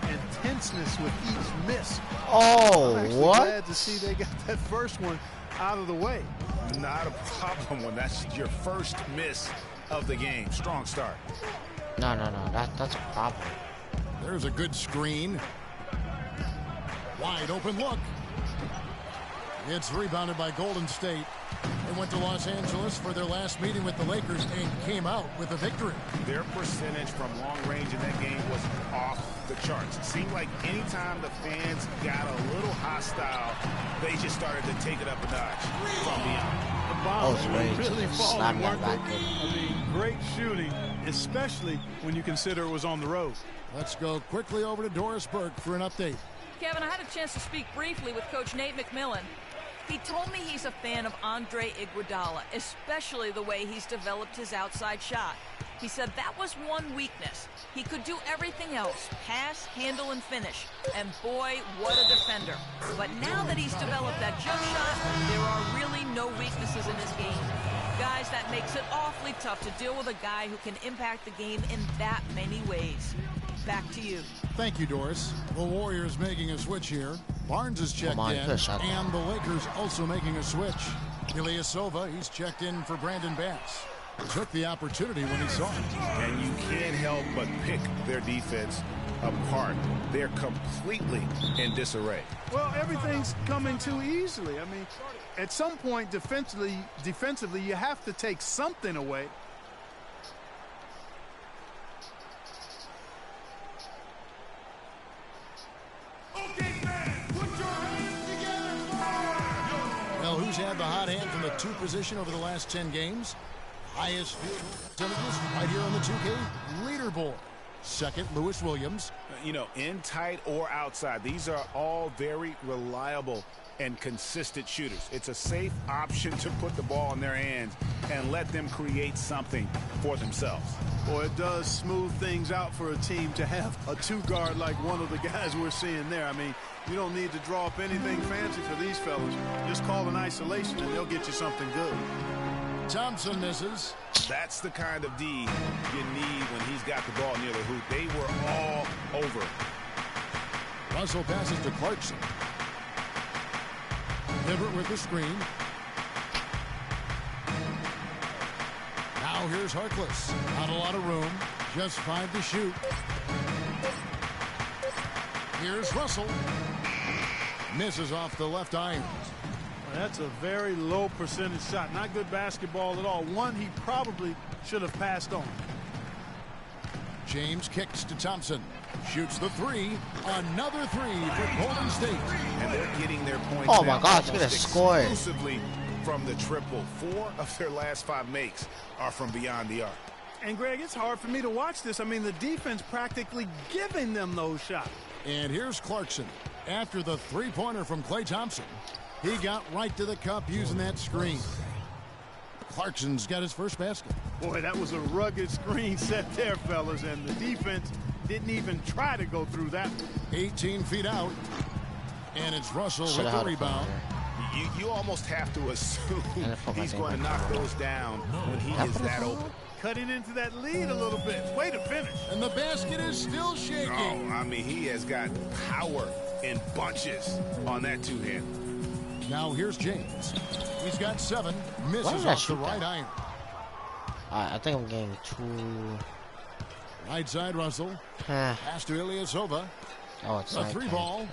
Speaker 8: intenseness with each miss.
Speaker 1: Oh,
Speaker 8: I'm actually
Speaker 1: what?
Speaker 8: glad to see they got that first one out of the way.
Speaker 7: Not a problem when that's your first miss of the game. Strong start.
Speaker 1: No. That's a problem.
Speaker 6: There's a good screen. Wide open look. It's rebounded by Golden State. They went to Los Angeles for their last meeting with the Lakers and came out with a victory.
Speaker 7: Their percentage from long range in that game was off the charts. It seemed like anytime the fans got a little hostile, they just started to take it up a notch from beyond.
Speaker 8: The bombs
Speaker 1: great.
Speaker 8: really
Speaker 1: Slam
Speaker 8: falling,
Speaker 1: that
Speaker 8: weren't
Speaker 1: back
Speaker 8: they?
Speaker 1: in.
Speaker 8: I mean, great shooting, especially when you consider it was on the road.
Speaker 6: Let's go quickly over to Doris Burke for an update.
Speaker 10: Kevin, I had a chance to speak briefly with Coach Nate McMillan. He told me he's a fan of Andre Iguodala, especially the way he's developed his outside shot. He said that was one weakness. He could do everything else, pass, handle, and finish. And boy, what a defender. But now that he's developed that jump shot, there are really no weaknesses in his game. Guys, that makes it awfully tough to deal with a guy who can impact the game in that many ways. Back to you.
Speaker 6: Thank you, Doris. The Warriors making a switch here. Barnes is checked in, and the Lakers also making a switch. Ilyasova, he's checked in for Brandon Bass. Took the opportunity when he saw it.
Speaker 7: And you can't help but pick their defense apart. They're completely in disarray.
Speaker 8: Well, everything's coming too easily. I mean, at some point defensively, you have to take something away.
Speaker 6: Well, who's had the hot hand from the 2 position over the last 10 games? Highest field percentages right here on the 2K leaderboard. Second, Lewis Williams.
Speaker 7: You know, in tight or outside, these are all very reliable and consistent shooters. It's a safe option to put the ball in their hands and let them create something for themselves.
Speaker 8: Boy, it does smooth things out for a team to have a 2-guard like one of the guys we're seeing there. I mean, you don't need to draw up anything fancy for these fellas. Just call an isolation and they'll get you something good.
Speaker 6: Thompson misses.
Speaker 7: That's the kind of D you need when he's got the ball near the hoop. They were all over.
Speaker 6: Russell passes to Clarkson. Hibbert with the screen. Now here's Harkless. Not a lot of room. Just 5 to shoot. Here's Russell. Misses off the left iron.
Speaker 8: Well, that's a very low percentage shot. Not good basketball at all. One he probably should have passed on.
Speaker 6: James kicks to Thompson. Shoots the 3. Another 3 for Golden State.
Speaker 7: And they're getting their points.
Speaker 1: Oh my gosh, get a score.
Speaker 7: Exclusively from the triple. 4 of their last 5 makes are from beyond the arc.
Speaker 8: And Greg, it's hard for me to watch this. I mean, the defense practically giving them those shots.
Speaker 6: And here's Clarkson. After the 3-pointer from Klay Thompson, he got right to the cup using that screen. Clarkson's got his first basket.
Speaker 8: Boy, that was a rugged screen set there, fellas, and the defense didn't even try to go through that.
Speaker 6: 18 feet out, and it's Russell with the rebound.
Speaker 7: You almost have to assume he's going to knock those down when he is that open.
Speaker 8: Cutting into that lead a little bit. Way to finish.
Speaker 6: And the basket is still shaking.
Speaker 7: Oh, I mean, he has got power in bunches on that 2-hand.
Speaker 6: Now here's James. He's got 7. Misses off the right iron.
Speaker 1: I think I'm getting 2.
Speaker 6: Right side, Russell. Pass to Ilyasova.
Speaker 1: Oh, it's
Speaker 6: a 3-ball.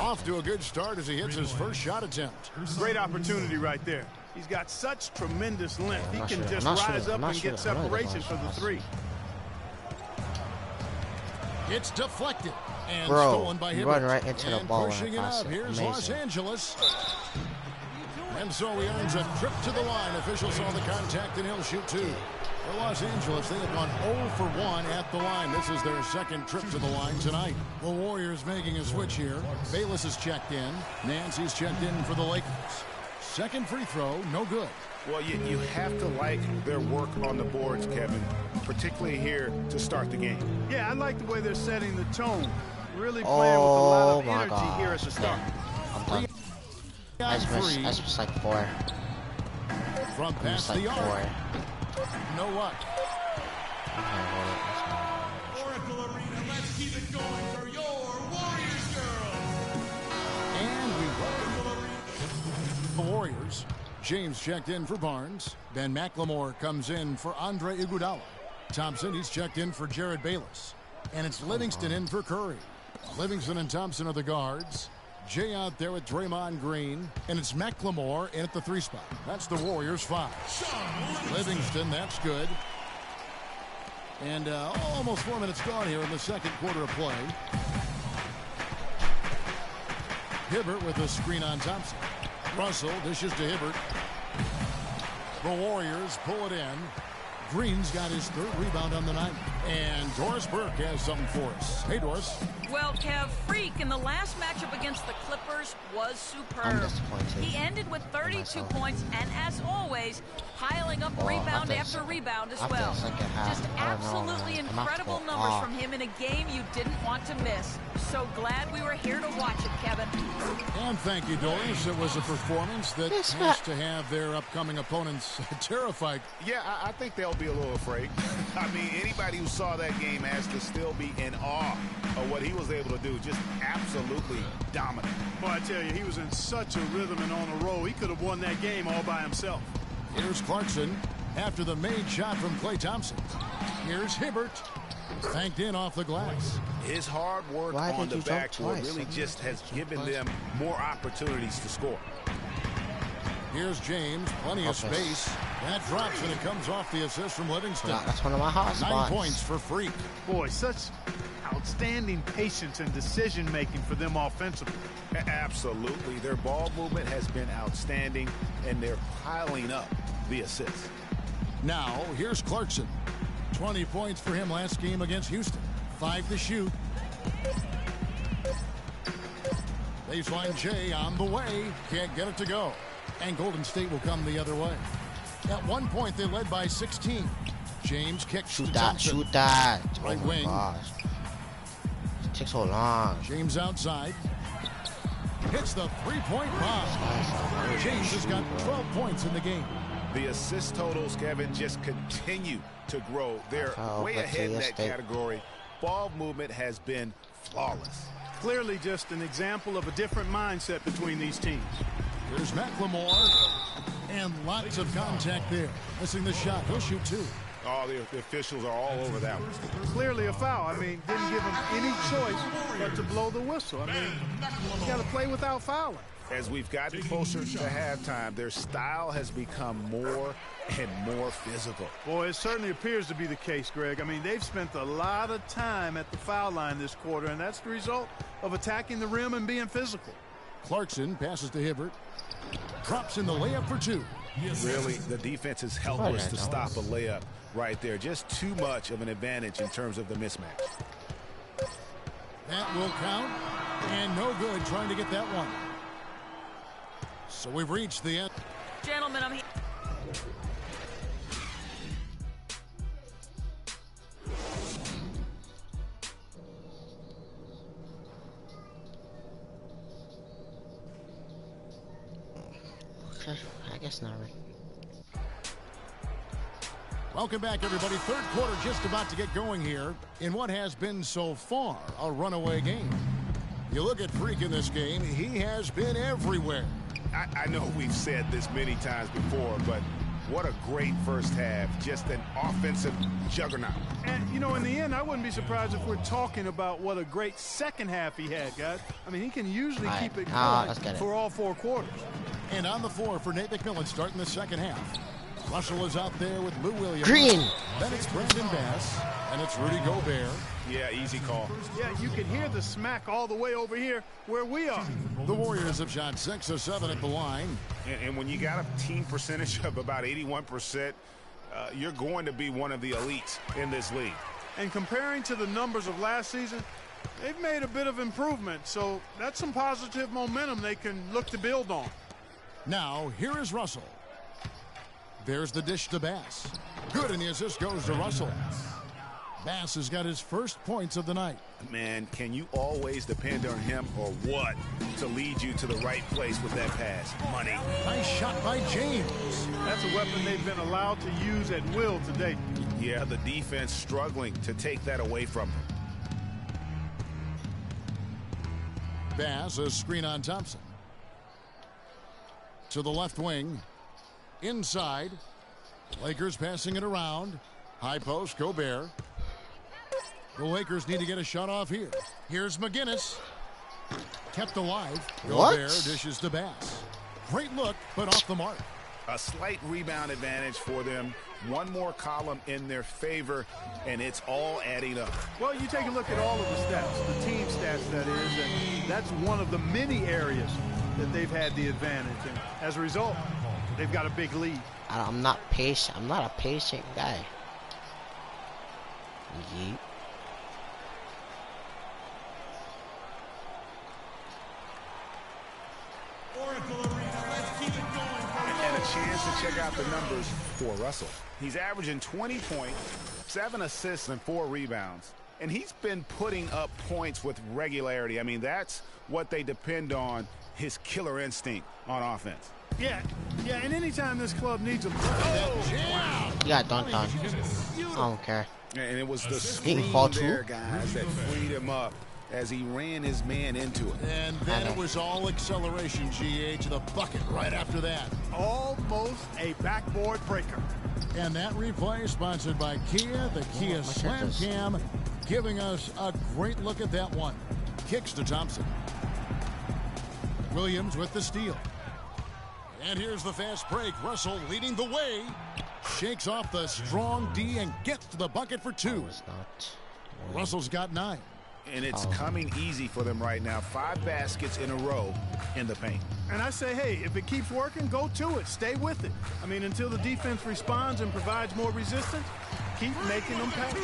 Speaker 6: Off to a good start as he hits his first shot attempt.
Speaker 8: Great opportunity right there. He's got such tremendous length. He can just rise up and get separation for the 3.
Speaker 6: It's deflected and
Speaker 1: stolen
Speaker 6: by
Speaker 1: Hibbert. Run right into the ball.
Speaker 6: Pushing it up. Here's Los Angeles. And so he earns a trip to the line. Officials saw the contact and he'll shoot 2. For Los Angeles, they have gone 0 for 1 at the line. This is their second trip to the line tonight. The Warriors making a switch here. Bayless is checked in. Nancy's checked in for the Lakers. Second free throw, no good.
Speaker 7: Well, you have to like their work on the boards, Kevin, particularly here to start the game.
Speaker 8: Yeah, I like the way they're setting the tone. Really playing with a lot of energy here at the start.
Speaker 1: I'm done. That's just like 4.
Speaker 6: From past the arc. No luck.
Speaker 11: Oracle Arena, let's keep it going for your
Speaker 6: the Warriors. James checked in for Barnes. Ben McLemore comes in for Andre Iguodala. Thompson, he's checked in for Jared Bayless. And it's Livingston in for Curry. Livingston and Thompson are the guards. Jay out there with Draymond Green. And it's McLemore in at the 3 spot. That's the Warriors 5. Livingston, that's good. And almost 4 minutes gone here in the second quarter of play. Hibbert with a screen on Thompson. Russell dishes to Hibbert. The Warriors pull it in. Green's got his 3rd rebound on the night. And Doris Burke has something for us. Hey, Doris.
Speaker 10: Well, Kev, Freak in the last matchup against the Clippers was superb. He ended with 32 points and, as always, piling up rebound after rebound as well. Just absolutely incredible numbers from him in a game you didn't want to miss. So glad we were here to watch it, Kevin.
Speaker 6: And thank you, Doris. It was a performance that has to have their upcoming opponents terrified.
Speaker 7: Yeah, I think they'll be a little afraid. I mean, anybody who saw that game has to still be in awe of what he was able to do. Just absolutely dominant.
Speaker 8: Well, I tell you, he was in such a rhythm and on a roll. He could have won that game all by himself.
Speaker 6: Here's Clarkson after the made shot from Klay Thompson. Here's Hibbert. Banked in off the glass.
Speaker 7: His hard work on the backboard really just has given them more opportunities to score.
Speaker 6: Here's James, plenty of space. That drops and it comes off the assist from Livingston.
Speaker 1: That's one of my hot spots.
Speaker 6: 9 points for Freak.
Speaker 8: Boy, such outstanding patience and decision making for them offensively.
Speaker 7: Absolutely. Their ball movement has been outstanding and they're piling up the assists.
Speaker 6: Now, here's Clarkson. 20 points for him last game against Houston. 5 to shoot. Baseline Jay on the way. Can't get it to go. And Golden State will come the other way. At one point, they led by 16. James kicks
Speaker 1: to Thompson. Shoot that.
Speaker 6: Right wing.
Speaker 1: Gosh. It takes so long.
Speaker 6: James outside. Hits the 3-point bomb. James has got 12 points in the game.
Speaker 7: The assist totals, Kevin, just continue to grow. They're way ahead in that category. Ball movement has been flawless.
Speaker 8: Clearly just an example of a different mindset between these teams.
Speaker 6: Here's McLemore. And lots of contact there. Missing the shot. He'll shoot 2.
Speaker 7: Oh, the officials are all over that one.
Speaker 8: Clearly a foul. I mean, didn't give him any choice but to blow the whistle. I mean, you got to play without fouling.
Speaker 7: As we've gotten closer to halftime, their style has become more and more physical.
Speaker 8: Boy, it certainly appears to be the case, Greg. I mean, they've spent a lot of time at the foul line this quarter, and that's the result of attacking the rim and being physical.
Speaker 6: Clarkson passes to Hibbert. Drops in the layup for 2.
Speaker 7: Really, the defense is helpless to stop a layup right there. Just too much of an advantage in terms of the mismatch.
Speaker 6: That will count. And no good trying to get that one. So we've reached the end.
Speaker 10: Gentlemen, I'm here.
Speaker 1: I guess not.
Speaker 6: Welcome back, everybody. Third quarter just about to get going here in what has been so far a runaway game. You look at Freak in this game, he has been everywhere.
Speaker 7: I know we've said this many times before, but what a great first half. Just an offensive juggernaut.
Speaker 8: And, you know, in the end, I wouldn't be surprised if we're talking about what a great second half he had, guys. I mean, he can usually keep it going for all 4 quarters.
Speaker 6: And on the floor for Nate McMillan starting the second half. Russell is out there with Lou Williams.
Speaker 1: Green.
Speaker 6: Then it's Brandon Bass. And it's Rudy Gobert.
Speaker 7: Yeah, easy call.
Speaker 8: Yeah, you can hear the smack all the way over here where we are.
Speaker 6: The Warriors have shot 6 of 7 at the line.
Speaker 7: And when you got a team percentage of about 81%, you're going to be one of the elites in this league.
Speaker 8: And comparing to the numbers of last season, they've made a bit of improvement. So that's some positive momentum they can look to build on.
Speaker 6: Now, here is Russell. There's the dish to Bass. Good, and the assist goes to Russell. Bass has got his first points of the night.
Speaker 7: Man, can you always depend on him or what to lead you to the right place with that pass? Money.
Speaker 6: Nice shot by James.
Speaker 8: That's a weapon they've been allowed to use at will today.
Speaker 7: Yeah, the defense struggling to take that away from them.
Speaker 6: Bass, a screen on Thompson. To the left wing. Inside. Lakers passing it around. High post, Gobert. The Lakers need to get a shot off here. Here's McGinnis. Kept alive. Gobert dishes to Bass. Great look, but off the mark.
Speaker 7: A slight rebound advantage for them. One more column in their favor, and it's all adding up.
Speaker 8: Well, you take a look at all of the stats, the team stats, that is, and that's one of the many areas that they've had the advantage. And as a result, they've got a big lead.
Speaker 1: I'm not patient. I'm not a patient guy. Yeet.
Speaker 7: And a chance to check out the numbers for Russell. He's averaging 20 points, 7 assists, and 4 rebounds. And he's been putting up points with regularity. I mean, that's what they depend on, his killer instinct on offense.
Speaker 8: Yeah, and anytime this club needs a...
Speaker 1: Yeah, don't. I don't care.
Speaker 7: And it was the screen there, guys, that freed him up as he ran his man into it.
Speaker 6: And then it was all acceleration, GA, to the bucket right after that.
Speaker 8: Almost a backboard breaker.
Speaker 6: And that replay sponsored by Kia, the Kia Slam Cam, giving us a great look at that one. Kicks to Thompson. Williams with the steal. And here's the fast break. Russell leading the way. Shakes off the strong D and gets to the bucket for 2. Russell's got 9.
Speaker 7: And it's coming easy for them right now. 5 baskets in a row in the paint.
Speaker 8: And I say, hey, if it keeps working, go to it. Stay with it. I mean, until the defense responds and provides more resistance, keep making them pay.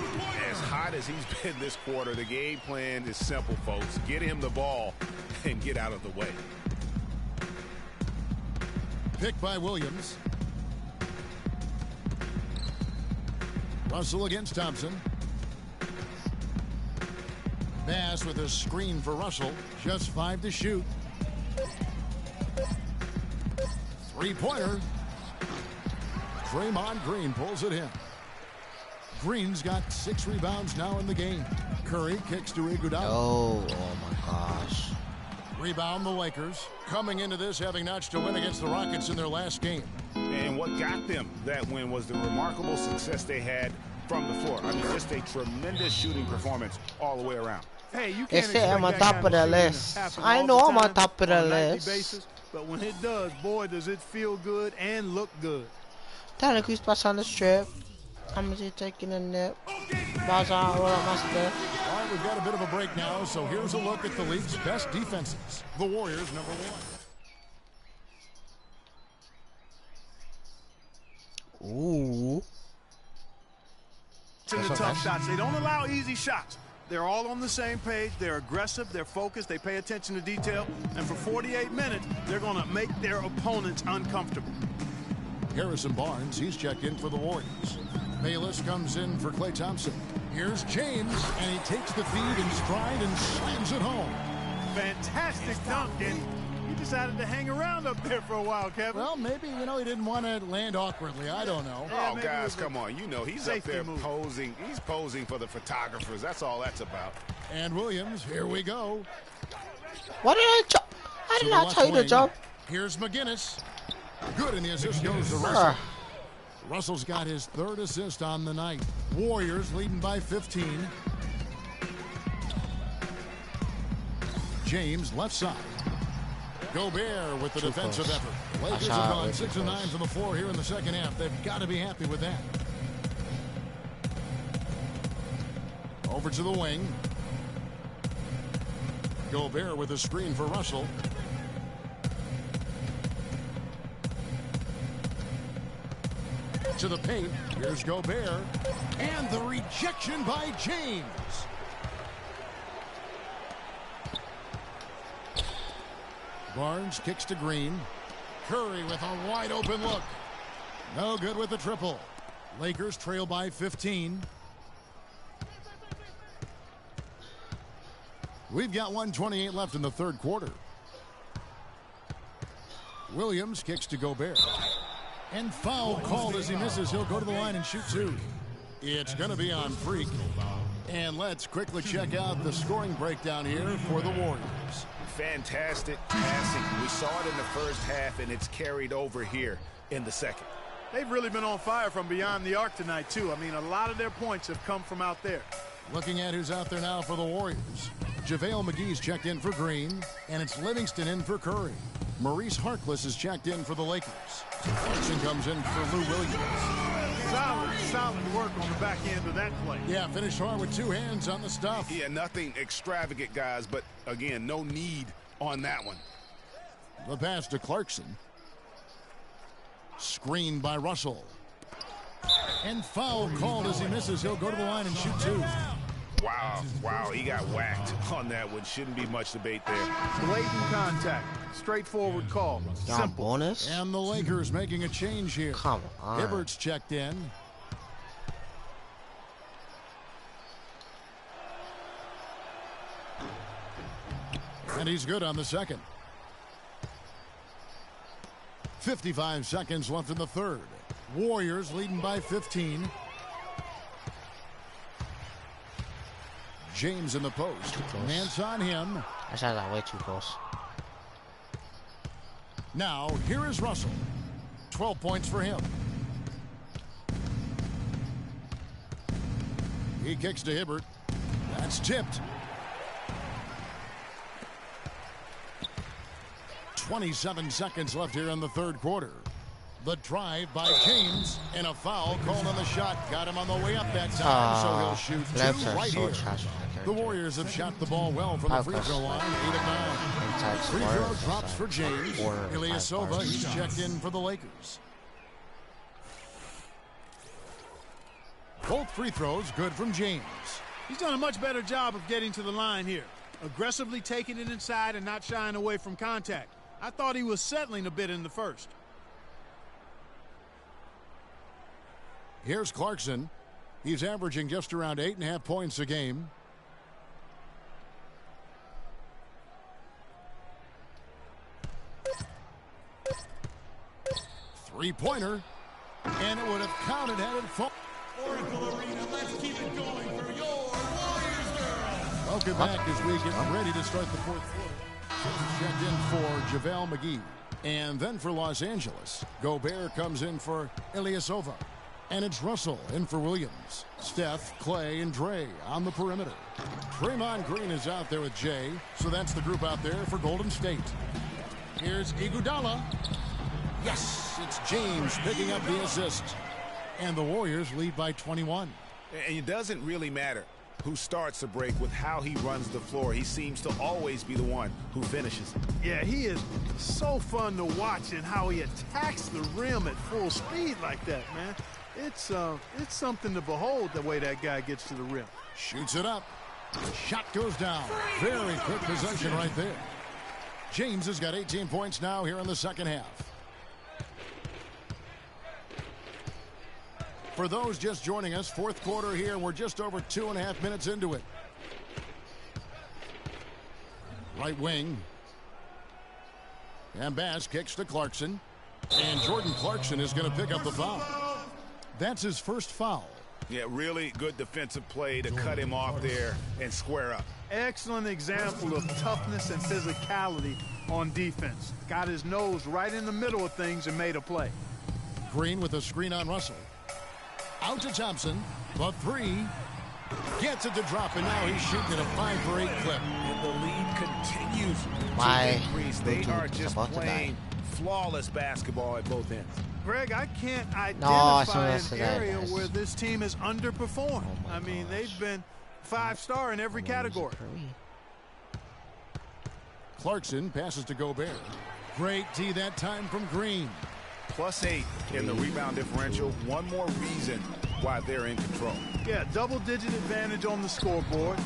Speaker 7: As hot as he's been this quarter, the game plan is simple, folks. Get him the ball and get out of the way.
Speaker 6: Pick by Williams. Russell against Thompson. Bass with a screen for Russell. Just 5 to shoot. 3-pointer. Draymond Green pulls it in. Green's got 6 rebounds now in the game. Curry kicks to Iguodala.
Speaker 1: Oh my gosh.
Speaker 6: Rebound the Lakers. Coming into this having notched a win against the Rockets in their last game.
Speaker 7: And what got them that win was the remarkable success they had from the floor. I mean, just a tremendous shooting performance all the way around.
Speaker 8: Hey, you
Speaker 1: They
Speaker 8: can't
Speaker 1: say I'm on top of the list. I know I'm on top of the list.
Speaker 8: But when it does, boy, does it feel good and look good.
Speaker 1: Tyler Creeps on the strip. I'm just taking a nip. Ball's on roll up my stuff.
Speaker 6: All right, we've got a bit of a break now, so here's a look at the league's best defenses. The Warriors, number
Speaker 1: 1. Ooh.
Speaker 8: To the tough shots. They don't allow easy shots. They're all on the same page. They're aggressive. They're focused. They pay attention to detail. And for 48 minutes, they're going to make their opponents uncomfortable.
Speaker 6: Harrison Barnes, he's checked in for the Warriors. Bayless comes in for Klay Thompson. Here's James, and he takes the feed in stride and slams it home.
Speaker 8: Fantastic dunk, and he decided to hang around up there for a while, Kevin.
Speaker 6: Well, maybe, he didn't want to land awkwardly. I don't know.
Speaker 7: Oh, guys, come on. He's up there posing. He's posing for the photographers. That's all that's about.
Speaker 6: And Williams, here we go.
Speaker 1: What did I jump? I did not tell you to jump.
Speaker 6: Here's McGinnis. Good, and the assist goes to Russell. Russell's got his 3rd assist on the night. Warriors leading by 15. James left side. Gobert with the defensive effort. Lakers have gone 6 of 9 from the floor here in the second half. They've got to be happy with that. Over to the wing. Gobert with a screen for Russell. To the paint. Here's Gobert. And the rejection by James. Barnes kicks to Green. Curry with a wide open look. No good with the triple. Lakers trail by 15. We've got 1:28 left in the 3rd quarter. Williams kicks to Gobert. And foul called as he misses. He'll go to the line and shoot 2. It's going to be on Freak. And let's quickly check out the scoring breakdown here for the Warriors.
Speaker 7: fantastic passing. We saw it in the first half, and it's carried over here in the second.
Speaker 8: They've really been on fire from beyond the arc tonight, too. I mean, a lot of their points have come from out there.
Speaker 6: Looking at who's out there now for the Warriors. JaVale McGee's checked in for Green, and it's Livingston in for Curry. Maurice Harkless is checked in for the Lakers. Clarkson comes in for Lou Williams.
Speaker 8: Solid work on the back end of that play.
Speaker 6: Yeah, finished hard with two hands on the stuff.
Speaker 7: Yeah, nothing extravagant, guys, but again, no need on that one.
Speaker 6: The pass to Clarkson. Screened by Russell. And foul called as he misses. He'll go to the line and shoot two.
Speaker 7: Wow, he got whacked on that one. Shouldn't be much debate there.
Speaker 8: Blatant contact. Straightforward call. Simple.
Speaker 1: Bonus?
Speaker 6: And the Lakers making a change here.
Speaker 1: Come on.
Speaker 6: Hibbert's checked in. And he's good on the second. 55 seconds left in the third. Warriors leading by 15. James in the post. Nance on him.
Speaker 1: I shot that way too close.
Speaker 6: Now, here is Russell. 12 points for him. He kicks to Hibbert. That's tipped. 27 seconds left here in the third quarter. The drive by James, and a foul called on the shot. Got him on the way up that time, so he'll shoot two right here. The Warriors have shot the ball well from the free throw line, 8 of 9. Free throw drops for James. Ilyasova, he's checked in for the Lakers. Both free throws good from James.
Speaker 8: He's done a much better job of getting to the line here. Aggressively taking it inside and not shying away from contact. I thought he was settling a bit in the first.
Speaker 6: Here's Clarkson. He's averaging just around 8.5 points a game. Three-pointer. And it would have counted had it fallen.
Speaker 11: Oracle Arena, let's keep it going for your Warriors, girls.
Speaker 6: Welcome back as we get ready to start the fourth quarter. Checked in for JaVale McGee. And then for Los Angeles, Gobert comes in for Ilyasova. And it's Russell in for Williams. Steph, Clay, and Dre on the perimeter. Draymond Green is out there with Jay, so that's the group out there for Golden State. Here's Iguodala. Yes, it's James picking up the assist. And the Warriors lead by 21.
Speaker 7: And it doesn't really matter who starts the break with how he runs the floor. He seems to always be the one who finishes.
Speaker 8: Yeah, he is so fun to watch and how he attacks the rim at full speed like that, man. It's something to behold the way that guy gets to the rim.
Speaker 6: Shoots it up. Shot goes down. Very quick possession right there. James has got 18 points now here in the second half. For those just joining us, fourth quarter here. We're just over 2.5 minutes into it. Right wing. And Bass kicks to Clarkson. And Jordan Clarkson is going to pick up the foul. That's his first foul.
Speaker 7: Yeah, really good defensive play to cut him off there and square up.
Speaker 8: Excellent example of toughness and physicality on defense. Got his nose right in the middle of things and made a play.
Speaker 6: Green with a screen on Russell. Out to Thompson. The three. Gets it to drop, and now he's shooting at a 5 for 8 clip.
Speaker 7: And the lead continues to increase. They are just playing flawless basketball at both ends.
Speaker 8: Greg, I can't identify an area where this team has underperformed. I mean, they've been 5-star in every category.
Speaker 6: Clarkson passes to Gobert. Great D that time from Green.
Speaker 7: +8 in the rebound differential. One more reason why they're in control.
Speaker 8: Yeah, double-digit advantage on the scoreboard.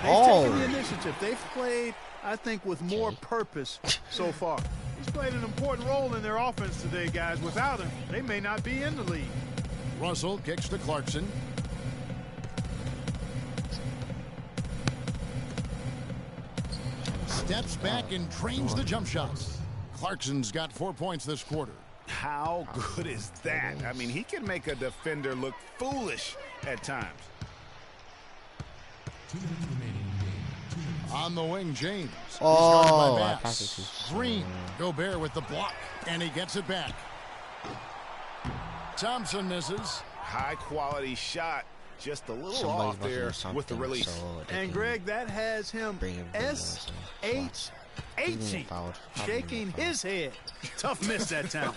Speaker 8: They've taken the initiative. They've played, I think, with more purpose so far. He's played an important role in their offense today, guys. Without him, they may not be in the league.
Speaker 6: Russell kicks to Clarkson. Steps back and trains the jump shots. Clarkson's got 4 points this quarter.
Speaker 7: How good is that? I mean, he can make a defender look foolish at times.
Speaker 6: On the wing, James.
Speaker 1: Oh,
Speaker 6: He's guarded by Bass. Green, Gobert with the block, and he gets it back. Thompson misses.
Speaker 7: High-quality shot. Just a little off there with the release.
Speaker 8: So and, Greg, that has him S-H-H-ing, shaking his head. Tough miss that time.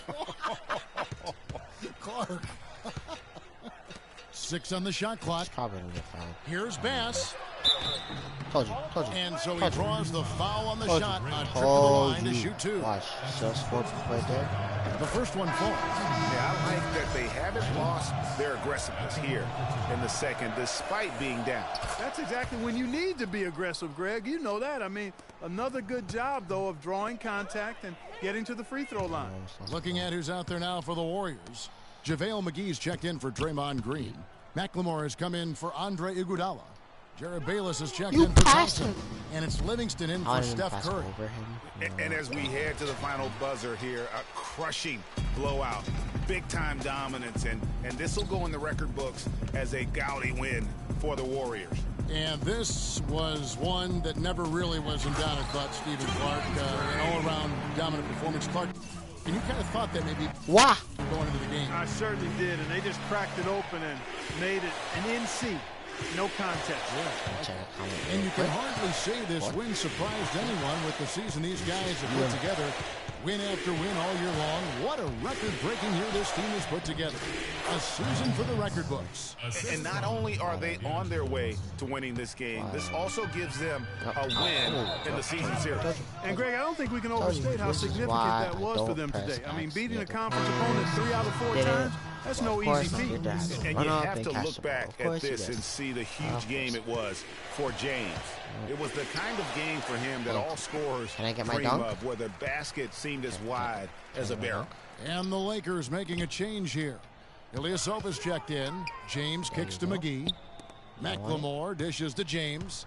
Speaker 6: Clark. 6 on the shot clock.
Speaker 1: Probably gonna get fouled.
Speaker 6: Here's Bass.
Speaker 1: Told you.
Speaker 6: And so he draws the foul on the shot. A trip to the line to shoot 2.
Speaker 1: Watch. Just scored right there.
Speaker 6: The first one falls.
Speaker 7: Yeah, I like that they haven't lost their aggressiveness here in the second, despite being down.
Speaker 8: That's exactly when you need to be aggressive, Greg. You know that. I mean, another good job, though, of drawing contact and getting to the free throw line.
Speaker 6: Looking at who's out there now for the Warriors. JaVale McGee's checked in for Draymond Green. McLemore has come in for Andre Iguodala. Jared Bayless has checked in for Thompson. And it's Livingston in for Steph Curry.
Speaker 7: And as we head to the final buzzer here, a crushing blowout, big-time dominance, and this will go in the record books as a gaudy win for the Warriors.
Speaker 6: And this was one that never really was in doubt, I thought, Stephen Clark. An all-around dominant performance. Clark, and you kind of thought that maybe going into the game.
Speaker 8: I certainly did, and they just cracked it open and made it an NC. No contest.
Speaker 6: Yeah. And you can hardly say this win surprised anyone with the season these guys have put together. Win after win all year long. What a record-breaking year this team has put together. A season for the record books.
Speaker 7: And not only are they on their way to winning this game, this also gives them a win in the season series.
Speaker 8: And, Greg, I don't think we can overstate how significant that was for them today. I mean, beating a conference opponent 3 out of 4 times, that's no easy feat.
Speaker 7: And you have to look back at this and see the huge game it was for James. It was the kind of game for him that all scorers dream of, where the basket seemed as wide as a barrel.
Speaker 6: And the Lakers making a change here. Ilyasovas checked in. James kicks to McGee. McLemore dishes to James.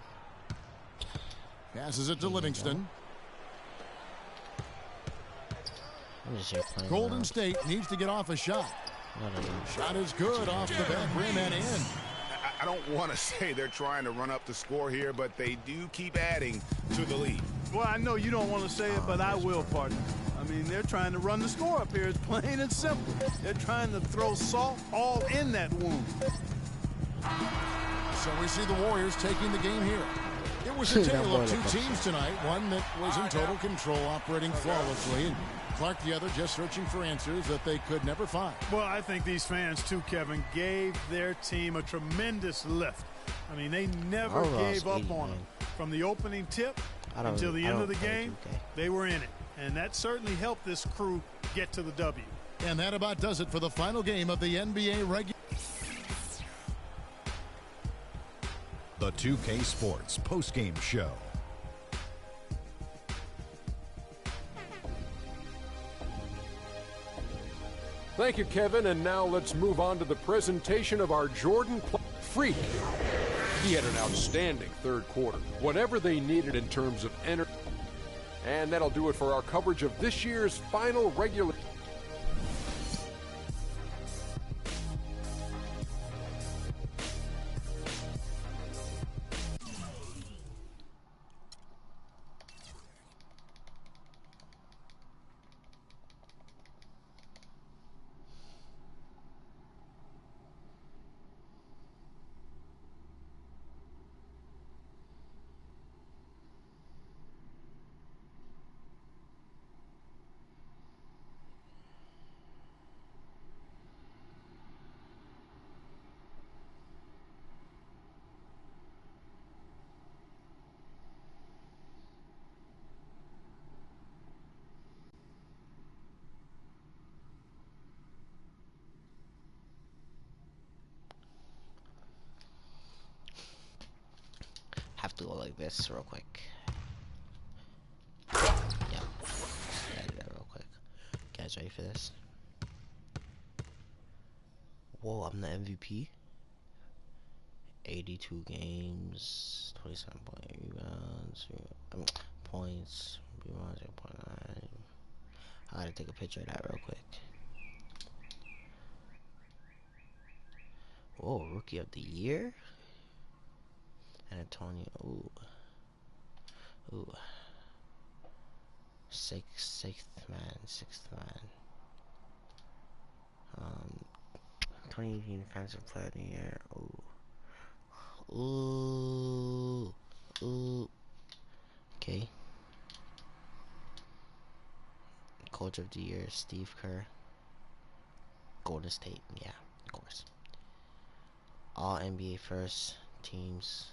Speaker 6: Passes it to Livingston. Golden State needs to get off a shot. Shot is good off the back rim and in.
Speaker 7: I don't want to say they're trying to run up the score here, but they do keep adding to the lead.
Speaker 8: Well, I know you don't want to say it, but I will, partner. I mean, they're trying to run the score up here. It's plain and simple. They're trying to throw salt all in that wound.
Speaker 6: So we see the Warriors taking the game here. It was a tale of 2 teams tonight. One that was in total control, operating flawlessly. And Clark, the other, just searching for answers that they could never find.
Speaker 8: Well, I think these fans, too, Kevin, gave their team a tremendous lift. I mean, they never gave up on them. From the opening tip until the end of the game, they were in it. And that certainly helped this crew get to the W.
Speaker 6: And that about does it for the final game of the NBA regular.
Speaker 3: The 2K Sports postgame show.
Speaker 4: Thank you, Kevin. And now let's move on to the presentation of our Jordan Freak. He had an outstanding third quarter. Whatever they needed in terms of energy. And that'll do it for our coverage of this year's final regular.
Speaker 1: Have to go like this real quick. Yeah, do that real quick. Guys, ready for this? Whoa, I'm the MVP. 82 games, 27 rebounds, points, rebounds, 0.9. I gotta take a picture of that real quick. Whoa, Rookie of the Year? And Antonio, ooh. Ooh. Sixth man. 2018 Defensive Player of the Year. Ooh. Okay. Coach of the Year, Steve Kerr. Golden State, yeah, of course. All NBA first teams.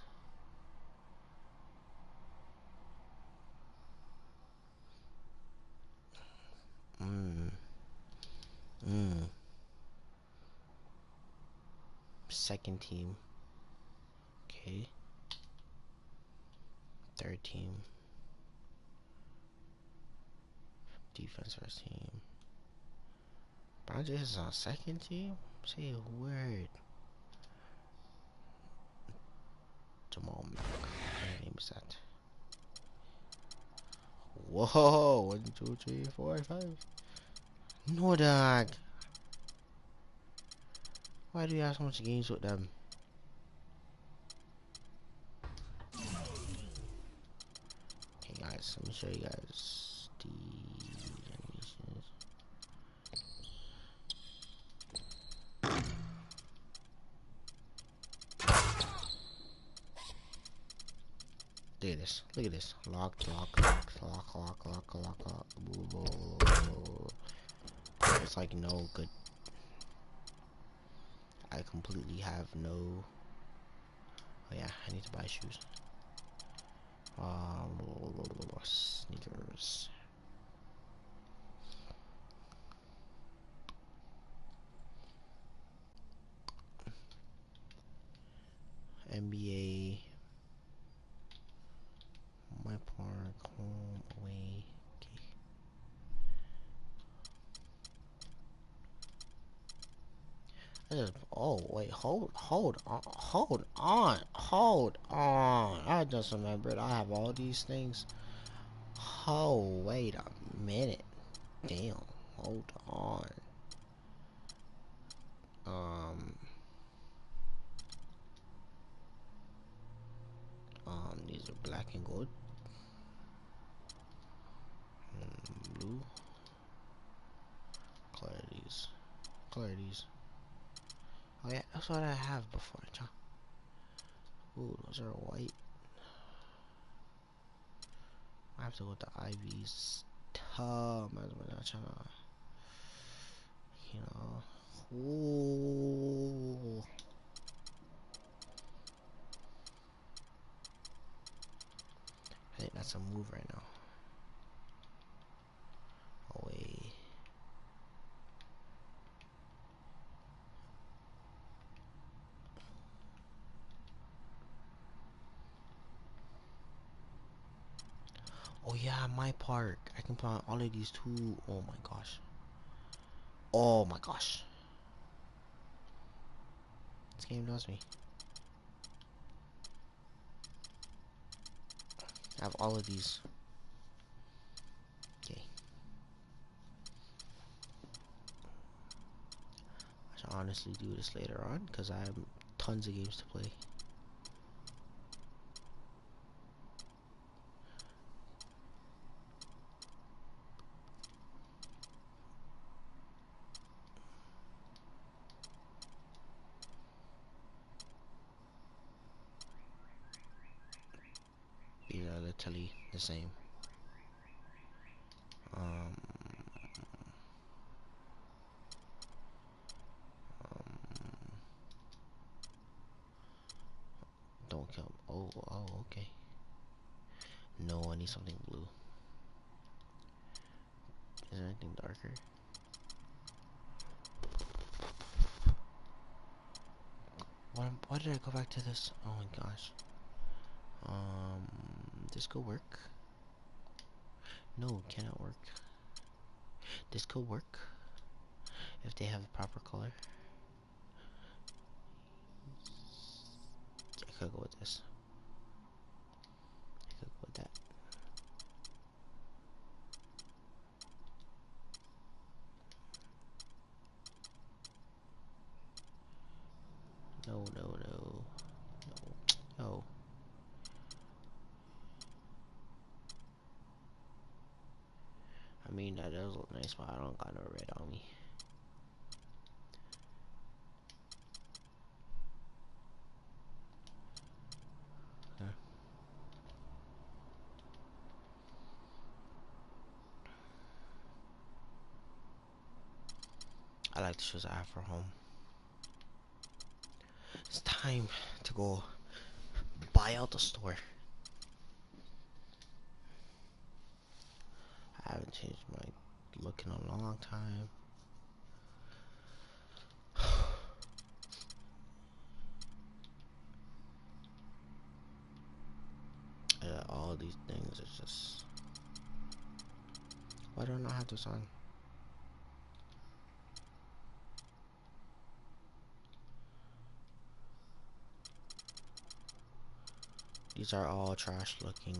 Speaker 1: Second team. Okay. Third team. Defense first team. Brown is on second team? Say a word. Jamal Mack. What name is that? Whoa! 1, 2, 3, 4, 5. No, dog. Why do you have so much games with them? Okay, guys, let me show you guys the animations. Look at this. Look at this. Lock. It's like no good. I completely have no. Oh yeah, I need to buy shoes. Sneakers. NBA. My park, home, away. Okay. Oh wait, hold on. I just remembered I have all these things. Oh, wait a minute. Damn, hold on. These are black and gold. Blue. Color these. Oh yeah, that's what I have before, John. Ooh, those are white. I have to go with the Ivies. You know. Ooh. I think that's a move right now. Away. Oh yeah, my park. I can put on all of these too. Oh my gosh. Oh my gosh. This game knows me. I have all of these. Okay. I should honestly do this later on because I have tons of games to play. These are literally the same. Don't kill. Oh, okay. No, I need something blue. Is there anything darker? Why did I go back to this? Oh my gosh. This could work. No, cannot work. This could work if they have the proper color. I could go with this. I could go with that. No. mean, that does look nice, but I don't got no red on me. Okay. I like the shoes I have for home. It's time to go buy out the store. I haven't changed my look in a long time. All these things are just... Why do I not have this on? These are all trash looking.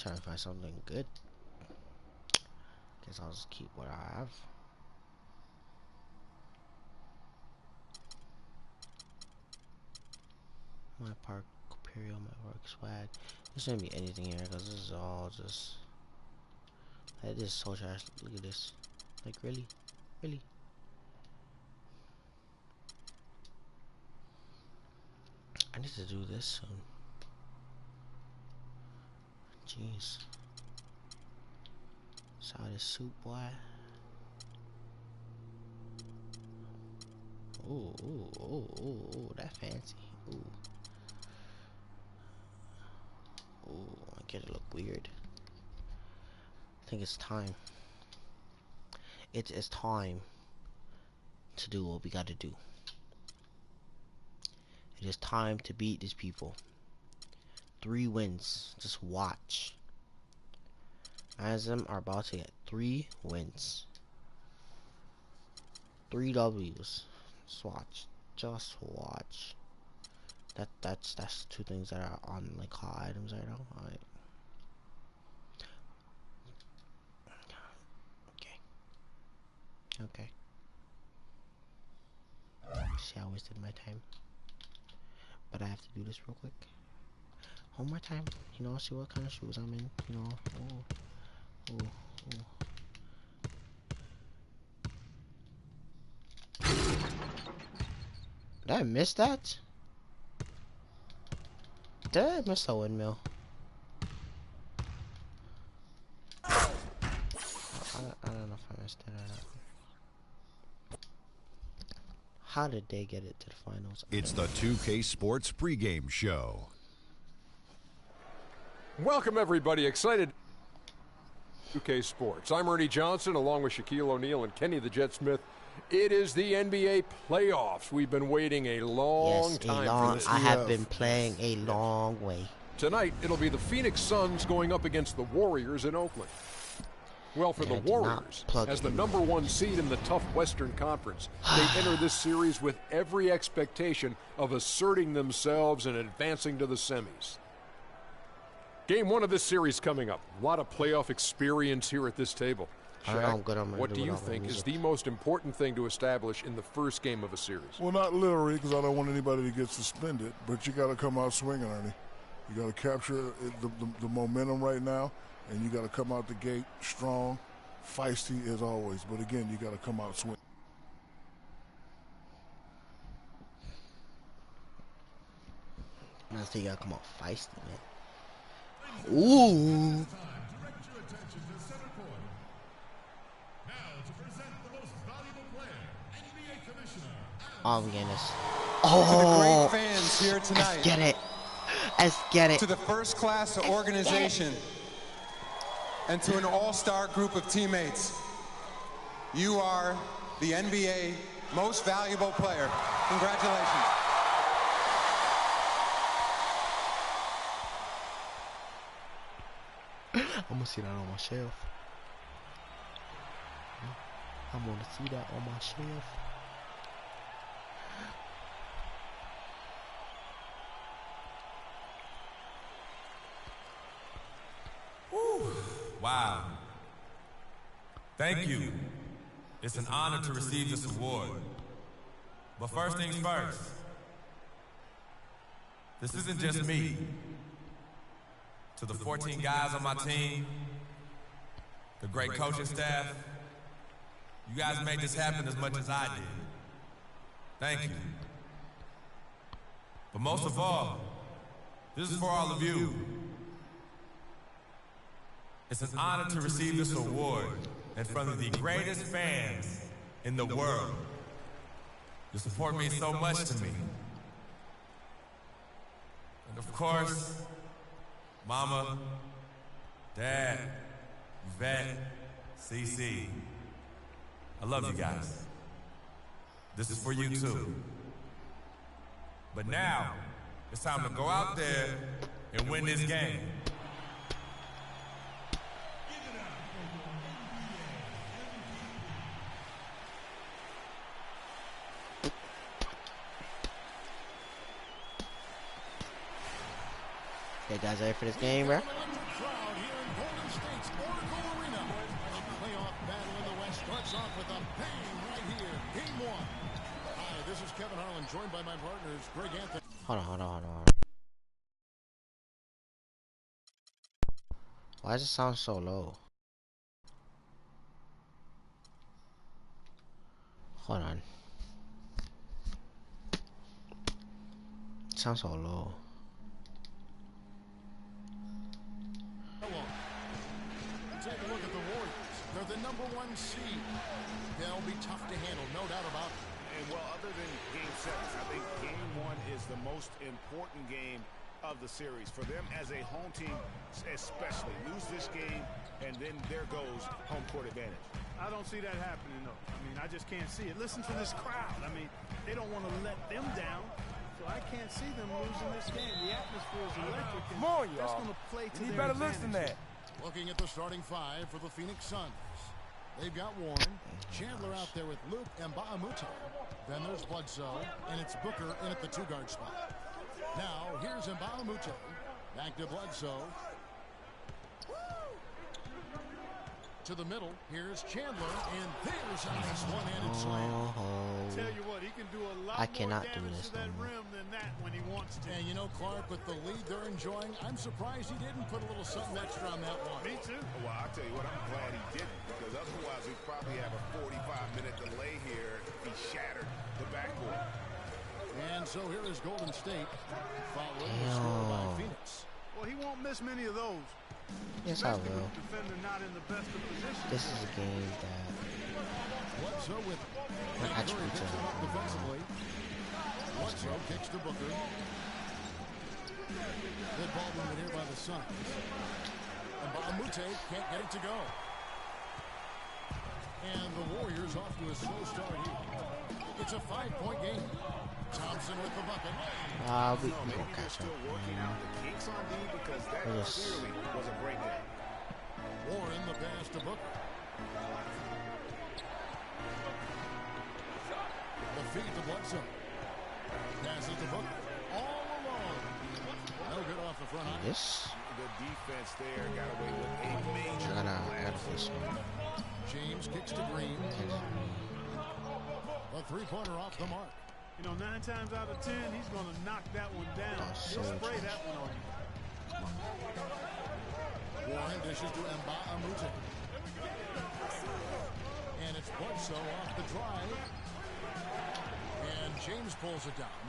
Speaker 1: Trying to find something good. Guess I'll just keep what I have. My Park Imperial, my work swag. There's gonna be anything here because this is all just. Like, this is so trash. Look at this. Like, really? Really? I need to do this soon. Jeez. Saw this soup, boy. Ooh, ooh, ooh, ooh, ooh, that fancy. Ooh. Ooh, I get it look weird. I think it's time. It is time to do what we gotta do. It is time to beat these people. 3 wins. Just watch. As them are about to get 3 wins. 3 W's. Just watch. Just watch. That's 2 things that are on like hot items right now. Alright. Okay. See, I wasted my time. But I have to do this real quick. One more time, you know, see what kind of shoes I'm in, you know. Oh, oh, oh. Did I miss that? Did I miss a windmill? I don't know if I missed it or not. How did they get it to the finals?
Speaker 3: It's the 2K Sports pregame show.
Speaker 4: Welcome, everybody. Excited. 2K Sports. I'm Ernie Johnson, along with Shaquille O'Neal and Kenny the Jet Smith. It is the NBA playoffs. We've been waiting a long time for this.
Speaker 1: I have been playing a long way.
Speaker 4: Tonight, it'll be the Phoenix Suns going up against the Warriors in Oakland. Well, for the Warriors, as the #1 seed in the tough Western Conference, they enter this series with every expectation of asserting themselves and advancing to the semis. Game 1 of this series coming up. A lot of playoff experience here at this table. Shaq, what do you think is the most important thing to establish in the first game of a series?
Speaker 5: Well, not literally, because I don't want anybody to get suspended, but you got to come out swinging, Ernie. You got to capture the momentum right now, and you got to come out the gate strong, feisty as always. But again, you got to come out swinging.
Speaker 1: I think you got to come out feisty, man. Ooh. Oh, I'm getting this.
Speaker 14: Oh, to the great fans here tonight.
Speaker 1: Let's get it. Let's get it.
Speaker 14: To the first class organization. and to an all-star group of teammates. You are the NBA Most Valuable Player. Congratulations.
Speaker 1: I'm gonna see that on my shelf. I'm gonna see that on my shelf.
Speaker 15: Wow. Thank you. It's an honor to receive this award. But first things first, this isn't just me. To the 14 guys on my team, the great coaching staff, you guys made this happen as much as I did. Thank you. But most of all, this is for all of you. It's an honor to receive this award in front of the greatest fans in the world. Your support means so much to me. And of course, Mama, Dad, Yvette, CC, I love you guys. This is for you too. But now, it's time to go out there and win this game.
Speaker 1: Okay, guys, ready for this game, bro?
Speaker 6: This is Kevin Harlan, joined by my partners, Greg Anthony.
Speaker 1: Hold on. Why does it sound so low? Hold on. It sounds so low.
Speaker 6: Take a look at the Warriors. They're the #1 seed. They'll be tough to handle, no doubt about it.
Speaker 7: And well, other than Game 7, I think Game 1 is the most important game of the series. For them as a home team, especially. Lose this game, and then there goes home court advantage.
Speaker 8: I don't see that happening, though. I mean, I just can't see it. Listen to this crowd. I mean, they don't want to let them down. So I can't see them losing this game. The atmosphere is electric. And
Speaker 13: come on, y'all.
Speaker 8: That's going to play to
Speaker 13: you
Speaker 8: their
Speaker 13: better listen to that.
Speaker 6: Looking at the starting five for the Phoenix Suns. They've got Warren, Chandler out there with Luke and Mbah-a-Moute. Then there's Bledsoe, and it's Booker in at the 2-guard spot. Now, here's Mbah-a-Moute. Back to Bledsoe. To the middle, here's Chandler, and there's a nice one-handed slam.
Speaker 8: Tell you what, he can do a lot
Speaker 1: I cannot
Speaker 8: more
Speaker 1: do
Speaker 8: damage
Speaker 1: this
Speaker 8: to that rim than that when he wants to.
Speaker 6: And you know, Clark, with the lead they're enjoying, I'm surprised he didn't put a little something extra on that one.
Speaker 8: Me too.
Speaker 7: Well, I'll tell you what, I'm glad he didn't, because otherwise we'd probably have a 45-minute delay here if he shattered the backboard.
Speaker 6: And so here is Golden State following the score by Phoenix.
Speaker 8: Well, he won't miss many of those.
Speaker 1: Yes, I will.
Speaker 8: Not in the best of positions.
Speaker 1: This is a game that
Speaker 6: Bledsoe with
Speaker 1: my attributes are
Speaker 6: defensively. Bledsoe kicks to Booker. Good ball movement here by the Suns. And Mbah-a-Moute can't get it to go. And the Warriors off to a slow start here. It's a 5-point game. Thompson with the bucket.
Speaker 1: we gonna catch up.
Speaker 7: Because that clearly was a great game.
Speaker 6: Warren the pass to Booker. The feed to Bledsoe. Passes to Booker. All alone. No good off the front.
Speaker 1: This?
Speaker 7: The defense there got away with a major.
Speaker 1: I gotta this one.
Speaker 6: James kicks to Green. A 3-pointer off the mark.
Speaker 8: You know, 9 times out of 10, he's going to knock that one down. He'll spray that one on you.
Speaker 6: Warren dishes to Mbah-a-Moute. And it's Bledsoe off the drive. And James pulls it down.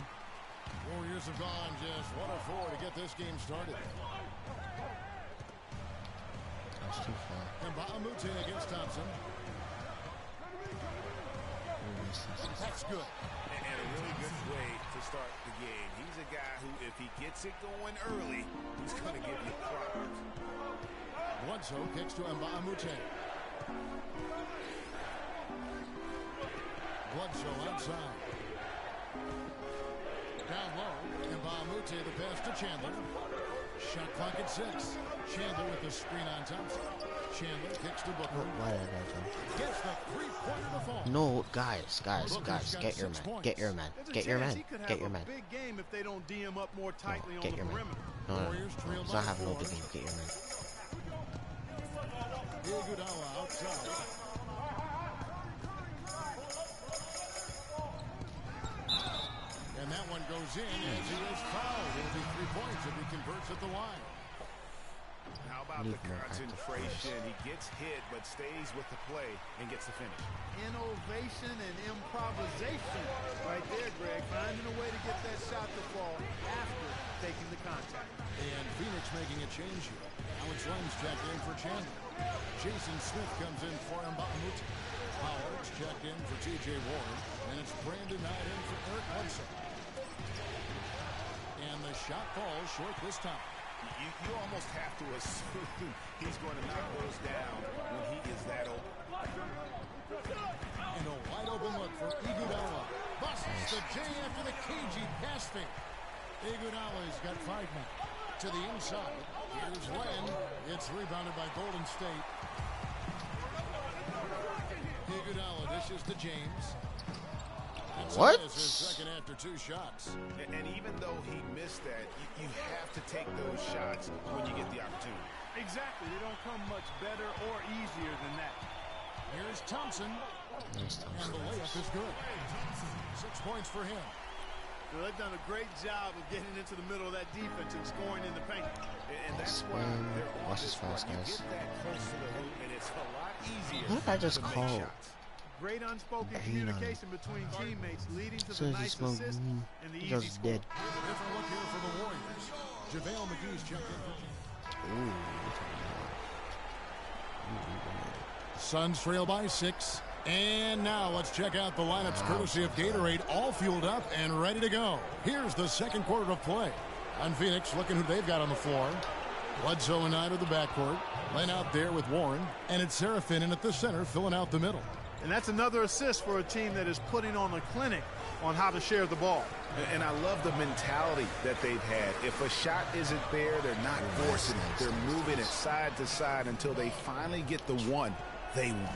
Speaker 6: Warriors have gone just 1 of 4 to get this game started.
Speaker 1: That's too far.
Speaker 6: Mbah-a-Moute against Thompson. That's good.
Speaker 7: And a really good way to start the game. He's a guy who, if he gets it going early, he's going to give you problems.
Speaker 6: Bledsoe kicks to Mbamute. Bledsoe outside. Down low, Mbamute the pass to Chandler. Shot clock at 6. Chandler with the screen on Thompson. Chandler kicks to Booker. Gets the three-pointer to fall.
Speaker 1: No, guys, get your man. Get your man. Get your man. Get your man.
Speaker 8: Big game if they don't D him up more tightly on the perimeter.
Speaker 1: No, it's not having no big game. Get your man.
Speaker 6: Iguodala outside. And that one goes in as he is fouled. It'll be 3 points if he converts at the line.
Speaker 7: How about the concentration? He gets hit but stays with the play and gets the finish.
Speaker 8: Innovation and improvisation right there, Greg. Finding a way to get that shot to fall after taking the contact.
Speaker 6: And Phoenix making a change here. Alex Len's checked in for Chandler. Jason Smith comes in for Mbamute. Howard's checked in for T.J. Warren. And it's Brandon Knight in for Eric Bledsoe. And the shot falls short this time.
Speaker 7: You almost have to assume he's going to knock those down when he is that open.
Speaker 6: And a wide open look for Iguodala. Busts the J after the cagey pass fake. Iguodala's got 5 men. To the inside. Here's Len. It's rebounded by Golden State. Iguodala dishes to James.
Speaker 1: What?
Speaker 6: His second after 2 shots.
Speaker 7: And even though he missed that, you have to take those shots when you get the opportunity.
Speaker 8: Exactly. They don't come much better or easier than that.
Speaker 6: Here's Thompson. And the layup is good. 6 points for him.
Speaker 8: So they've done a great job of getting into the middle of that defense and scoring in the paint.
Speaker 7: And that's why they're on this fast, guys. You get that close to the hoop, and it's a lot easier.
Speaker 1: What did I just call?
Speaker 8: Great unspoken communication between teammates leading to the nice assist and the easy score.
Speaker 6: Here's a different look here for the Warriors. JaVale McGee's checked in for Suns trail by 6. And now let's check out the lineups courtesy of Gatorade, all fueled up and ready to go. Here's the second quarter of play. On Phoenix, looking who they've got on the floor. Bledsoe and Knight of the backcourt. Laying out there with Warren. And it's Serafin in at the center, filling out the middle.
Speaker 8: And that's another assist for a team that is putting on a clinic on how to share the ball.
Speaker 7: And I love the mentality that they've had. If a shot isn't there, they're not forcing it. They're moving it side to side until they finally get the one they want.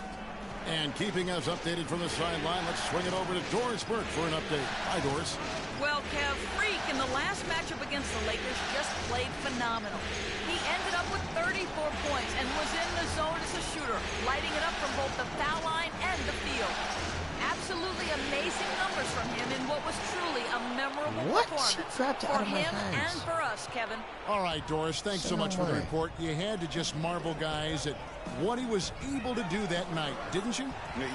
Speaker 6: And keeping us updated from the sideline, let's swing it over to Doris Burke for an update. Hi, Doris.
Speaker 10: Well, Kev, Freak in the last matchup against the Lakers just played phenomenal. He ended up with 34 points and was in the zone as a shooter, lighting it up from both the foul line and the field. Absolutely amazing numbers from him in what was truly a memorable performance for him and for us, Kevin.
Speaker 6: All right, Doris, thanks so much for the report. You had to just marvel, guys, at what he was able to do that night, didn't you?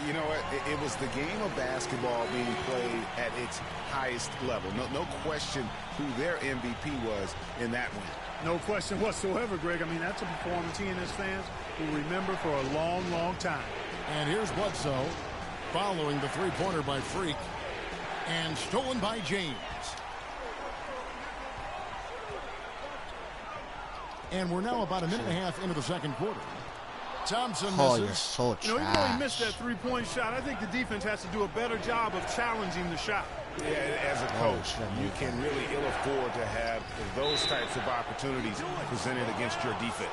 Speaker 7: You know what? It was the game of basketball being played at its highest level. No question who their MVP was in that win.
Speaker 8: No question whatsoever, Greg. I mean, that's a performance he and his fans will remember for a long, long time.
Speaker 6: And here's Bledsoe following the three-pointer by Freak and stolen by James. And we're now about a minute and a half into the second quarter. Thompson misses.
Speaker 1: You're so trash.
Speaker 8: Even though he missed that three-point shot, I think the defense has to do a better job of challenging the shot.
Speaker 7: Yeah, as a coach, you can really ill afford to have those types of opportunities presented against your defense.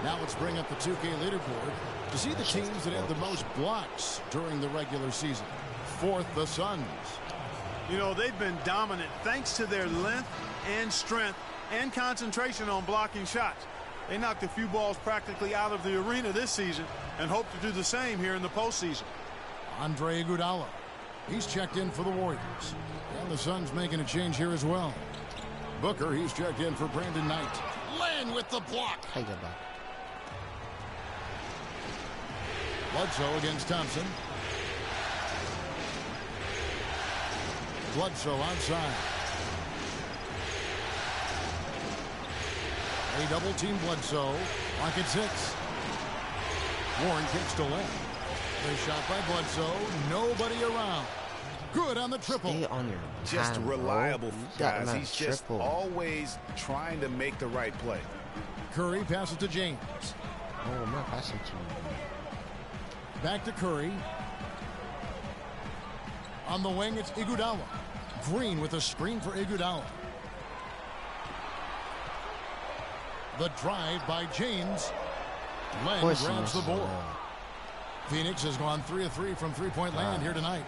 Speaker 6: Now let's bring up the 2K leaderboard to see the teams that had the most blocks during the regular season. Fourth, the Suns.
Speaker 8: You know, they've been dominant thanks to their length and strength and concentration on blocking shots. They knocked a few balls practically out of the arena this season and hope to do the same here in the postseason.
Speaker 6: Andre Iguodala. He's checked in for the Warriors. And the Suns making a change here as well. Booker, he's checked in for Brandon Knight. Len with the block. Bledsoe against Thompson. Bledsoe outside. A double team Bledsoe. Lock at 6. Warren kicks to left. A shot by Bledsoe. Nobody around. Good on the triple.
Speaker 1: Stay on your
Speaker 7: just
Speaker 1: hand,
Speaker 7: reliable, guys. He's just
Speaker 1: triple.
Speaker 7: always trying to make the right play.
Speaker 6: Curry passes to James.
Speaker 1: Oh, I'm not passing to you.
Speaker 6: Back to Curry. On the wing, it's Iguodala. Green with a screen for Iguodala. The drive by James. Len grabs the board. Phoenix has gone 3 of 3 from three-point land here tonight.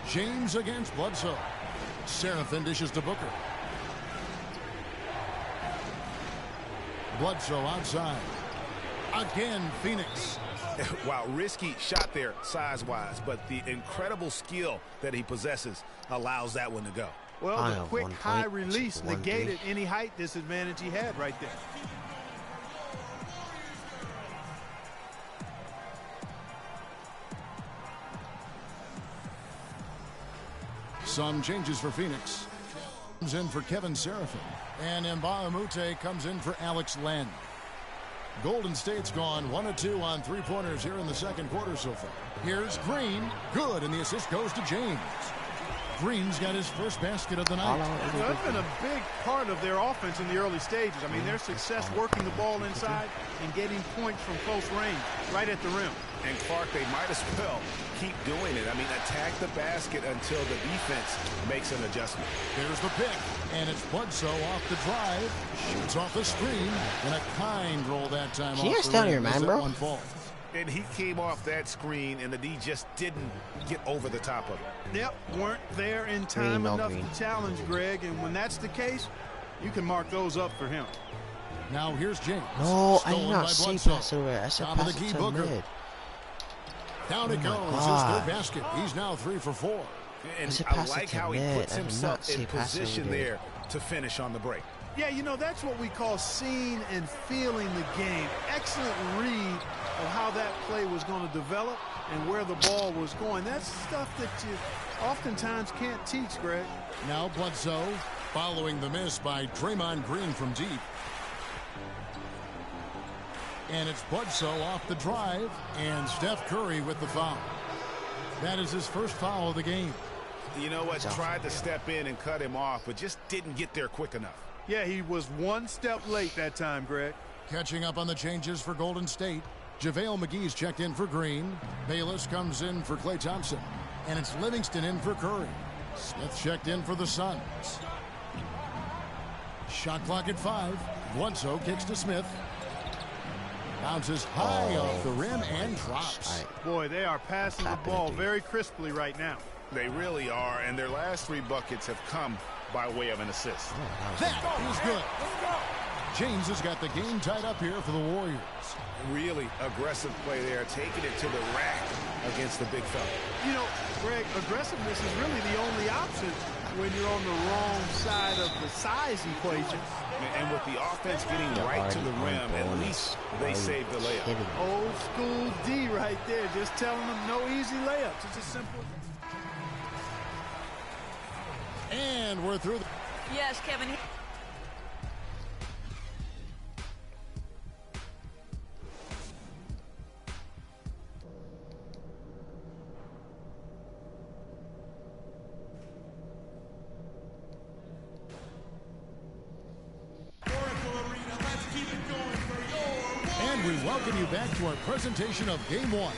Speaker 6: James against Bledsoe. Seraphin dishes to Booker. Bledsoe outside. Again, Phoenix.
Speaker 7: Wow, risky shot there size-wise, but the incredible skill that he possesses allows that one to go.
Speaker 8: Well, the quick high release negated any height disadvantage he had right there.
Speaker 6: Some changes for Phoenix. Comes in for Kevin Seraphin. And Mbah a Moute comes in for Alex Len. Golden State's gone 1 of 2 on three-pointers here in the second quarter so far. Here's Green. Good, and the assist goes to James. Green's got his first basket of the night.
Speaker 8: Well, that's been a big part of their offense in the early stages. I mean, their success working the ball inside and getting points from close range, right at the rim.
Speaker 7: And Clark, they might as well keep doing it. I mean, attack the basket until the defense makes an adjustment.
Speaker 6: There's the pick, and it's Bledsoe off the drive. Shoots off the screen, and a kind roll that time.
Speaker 1: Can you guys down here, man, bro?
Speaker 7: And he came off that screen, and the D just didn't get over the top of it.
Speaker 8: Yep, weren't there in time enough to challenge Greg, and when that's the case, you can mark those up for him.
Speaker 6: Now here's James.
Speaker 1: No, I did not see pass it over. I said pass it to mid.
Speaker 6: Down it goes. His third basket. He's now 3 for 4.
Speaker 7: And I like how he puts himself in position there to finish on the break.
Speaker 8: Yeah, you know, that's what we call seeing and feeling the game. Excellent read of how that play was going to develop and where the ball was going. That's stuff that you oftentimes can't teach, Greg.
Speaker 6: Now Bledsoe following the miss by Draymond Green from deep. And it's Bledsoe off the drive, and Steph Curry with the foul. That is his first foul of the game.
Speaker 7: You know what? Tried to step in and cut him off, but just didn't get there quick enough.
Speaker 8: Yeah, he was one step late that time, Greg.
Speaker 6: Catching up on the changes for Golden State. JaVale McGee's checked in for Green. Bayless comes in for Klay Thompson. And it's Livingston in for Curry. Smith checked in for the Suns. Shot clock at 5. Bledsoe kicks to Smith. Bounces high off the rim and drops.
Speaker 8: Boy, they are passing the ball very crisply right now.
Speaker 7: They really are, and their last 3 buckets have come by way of an assist.
Speaker 6: That is good. James has got the game tied up here for the Warriors.
Speaker 7: Really aggressive play there, taking it to the rack against the big fella.
Speaker 8: You know, Greg, aggressiveness is really the only option when you're on the wrong side of the size equation.
Speaker 7: And with the offense getting right to the rim, at least they saved the layup.
Speaker 8: Old school D right there, just telling them no easy layups. It's as simple.
Speaker 6: And we're through.
Speaker 10: Yes, Kevin.
Speaker 6: And we welcome you back to our presentation of Game 1.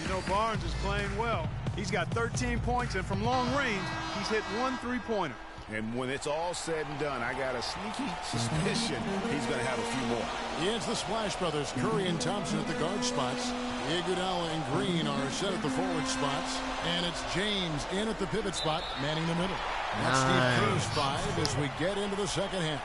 Speaker 8: You know, Barnes is playing well. He's got 13 points, and from long range, he's hit 1 3-pointer.
Speaker 7: And when it's all said and done, I got a sneaky suspicion he's going to have a few more.
Speaker 6: Yeah, it's the Splash Brothers, Curry and Thompson at the guard spots. Iguodala and Green are set at the forward spots. And it's James in at the pivot spot, manning the middle. That's Steve Kerr's 5 as we get into the second half.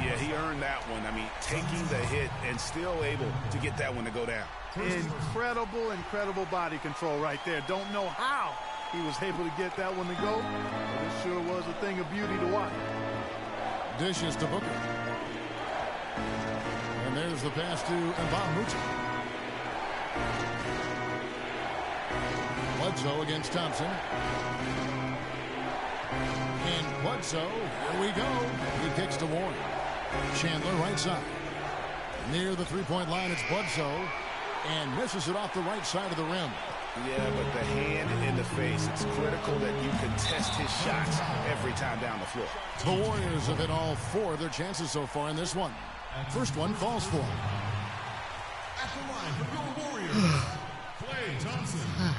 Speaker 7: Yeah, he earned that one. I mean, taking the hit and still able to get that one to go down.
Speaker 8: Incredible body control right there. Don't know how he was able to get that one to go, but it sure was a thing of beauty to watch.
Speaker 6: Dishes to Booker. And there's the pass to Mbah a Moute. Bledsoe against Thompson. And Bledsoe, here we go. He kicks to Warren. Chandler right side. Near the three-point line, it's Bledsoe. And misses it off the right side of the rim.
Speaker 7: Yeah, but the hand in the face, it's critical that you contest his shots every time down the floor.
Speaker 6: The Warriors have hit all 4 of their chances so far in this one. First one falls for him.
Speaker 11: At the line for your Warriors, Klay Thompson.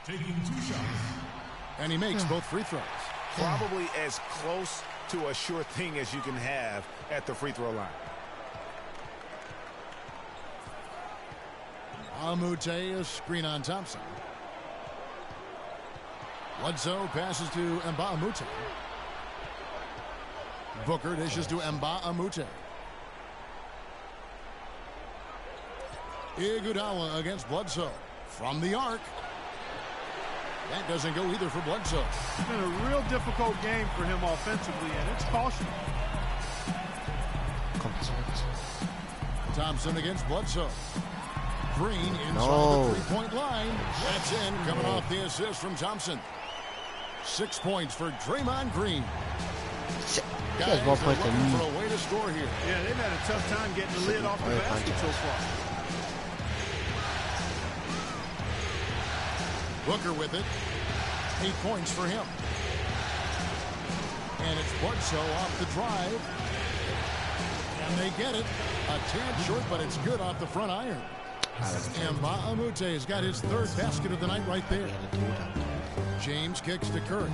Speaker 11: Taking 2 shots.
Speaker 6: And he makes both free throws.
Speaker 7: Probably as close to a sure thing as you can have at the free throw line.
Speaker 6: Amute, a screen on Thompson. Bledsoe passes to Mba Amute. Booker dishes to Mba Amute. Iguodala against Bledsoe. From the arc. That doesn't go either for Bledsoe.
Speaker 8: It's been a real difficult game for him offensively, and it's caution.
Speaker 6: Thompson against Bledsoe. Green inside the three-point line. That's in, coming off the assist from Thompson. 6 points for Draymond Green.
Speaker 1: Guys are looking
Speaker 6: for a way to score here.
Speaker 8: Yeah, they've had a tough time getting the lid off the basket so far.
Speaker 6: Booker with it. 8 points for him. And it's Bledsoe off the drive. And they get it. A tad short, but it's good off the front iron. And Mba Amute has got his 3rd basket of the night right there. James kicks to Curry.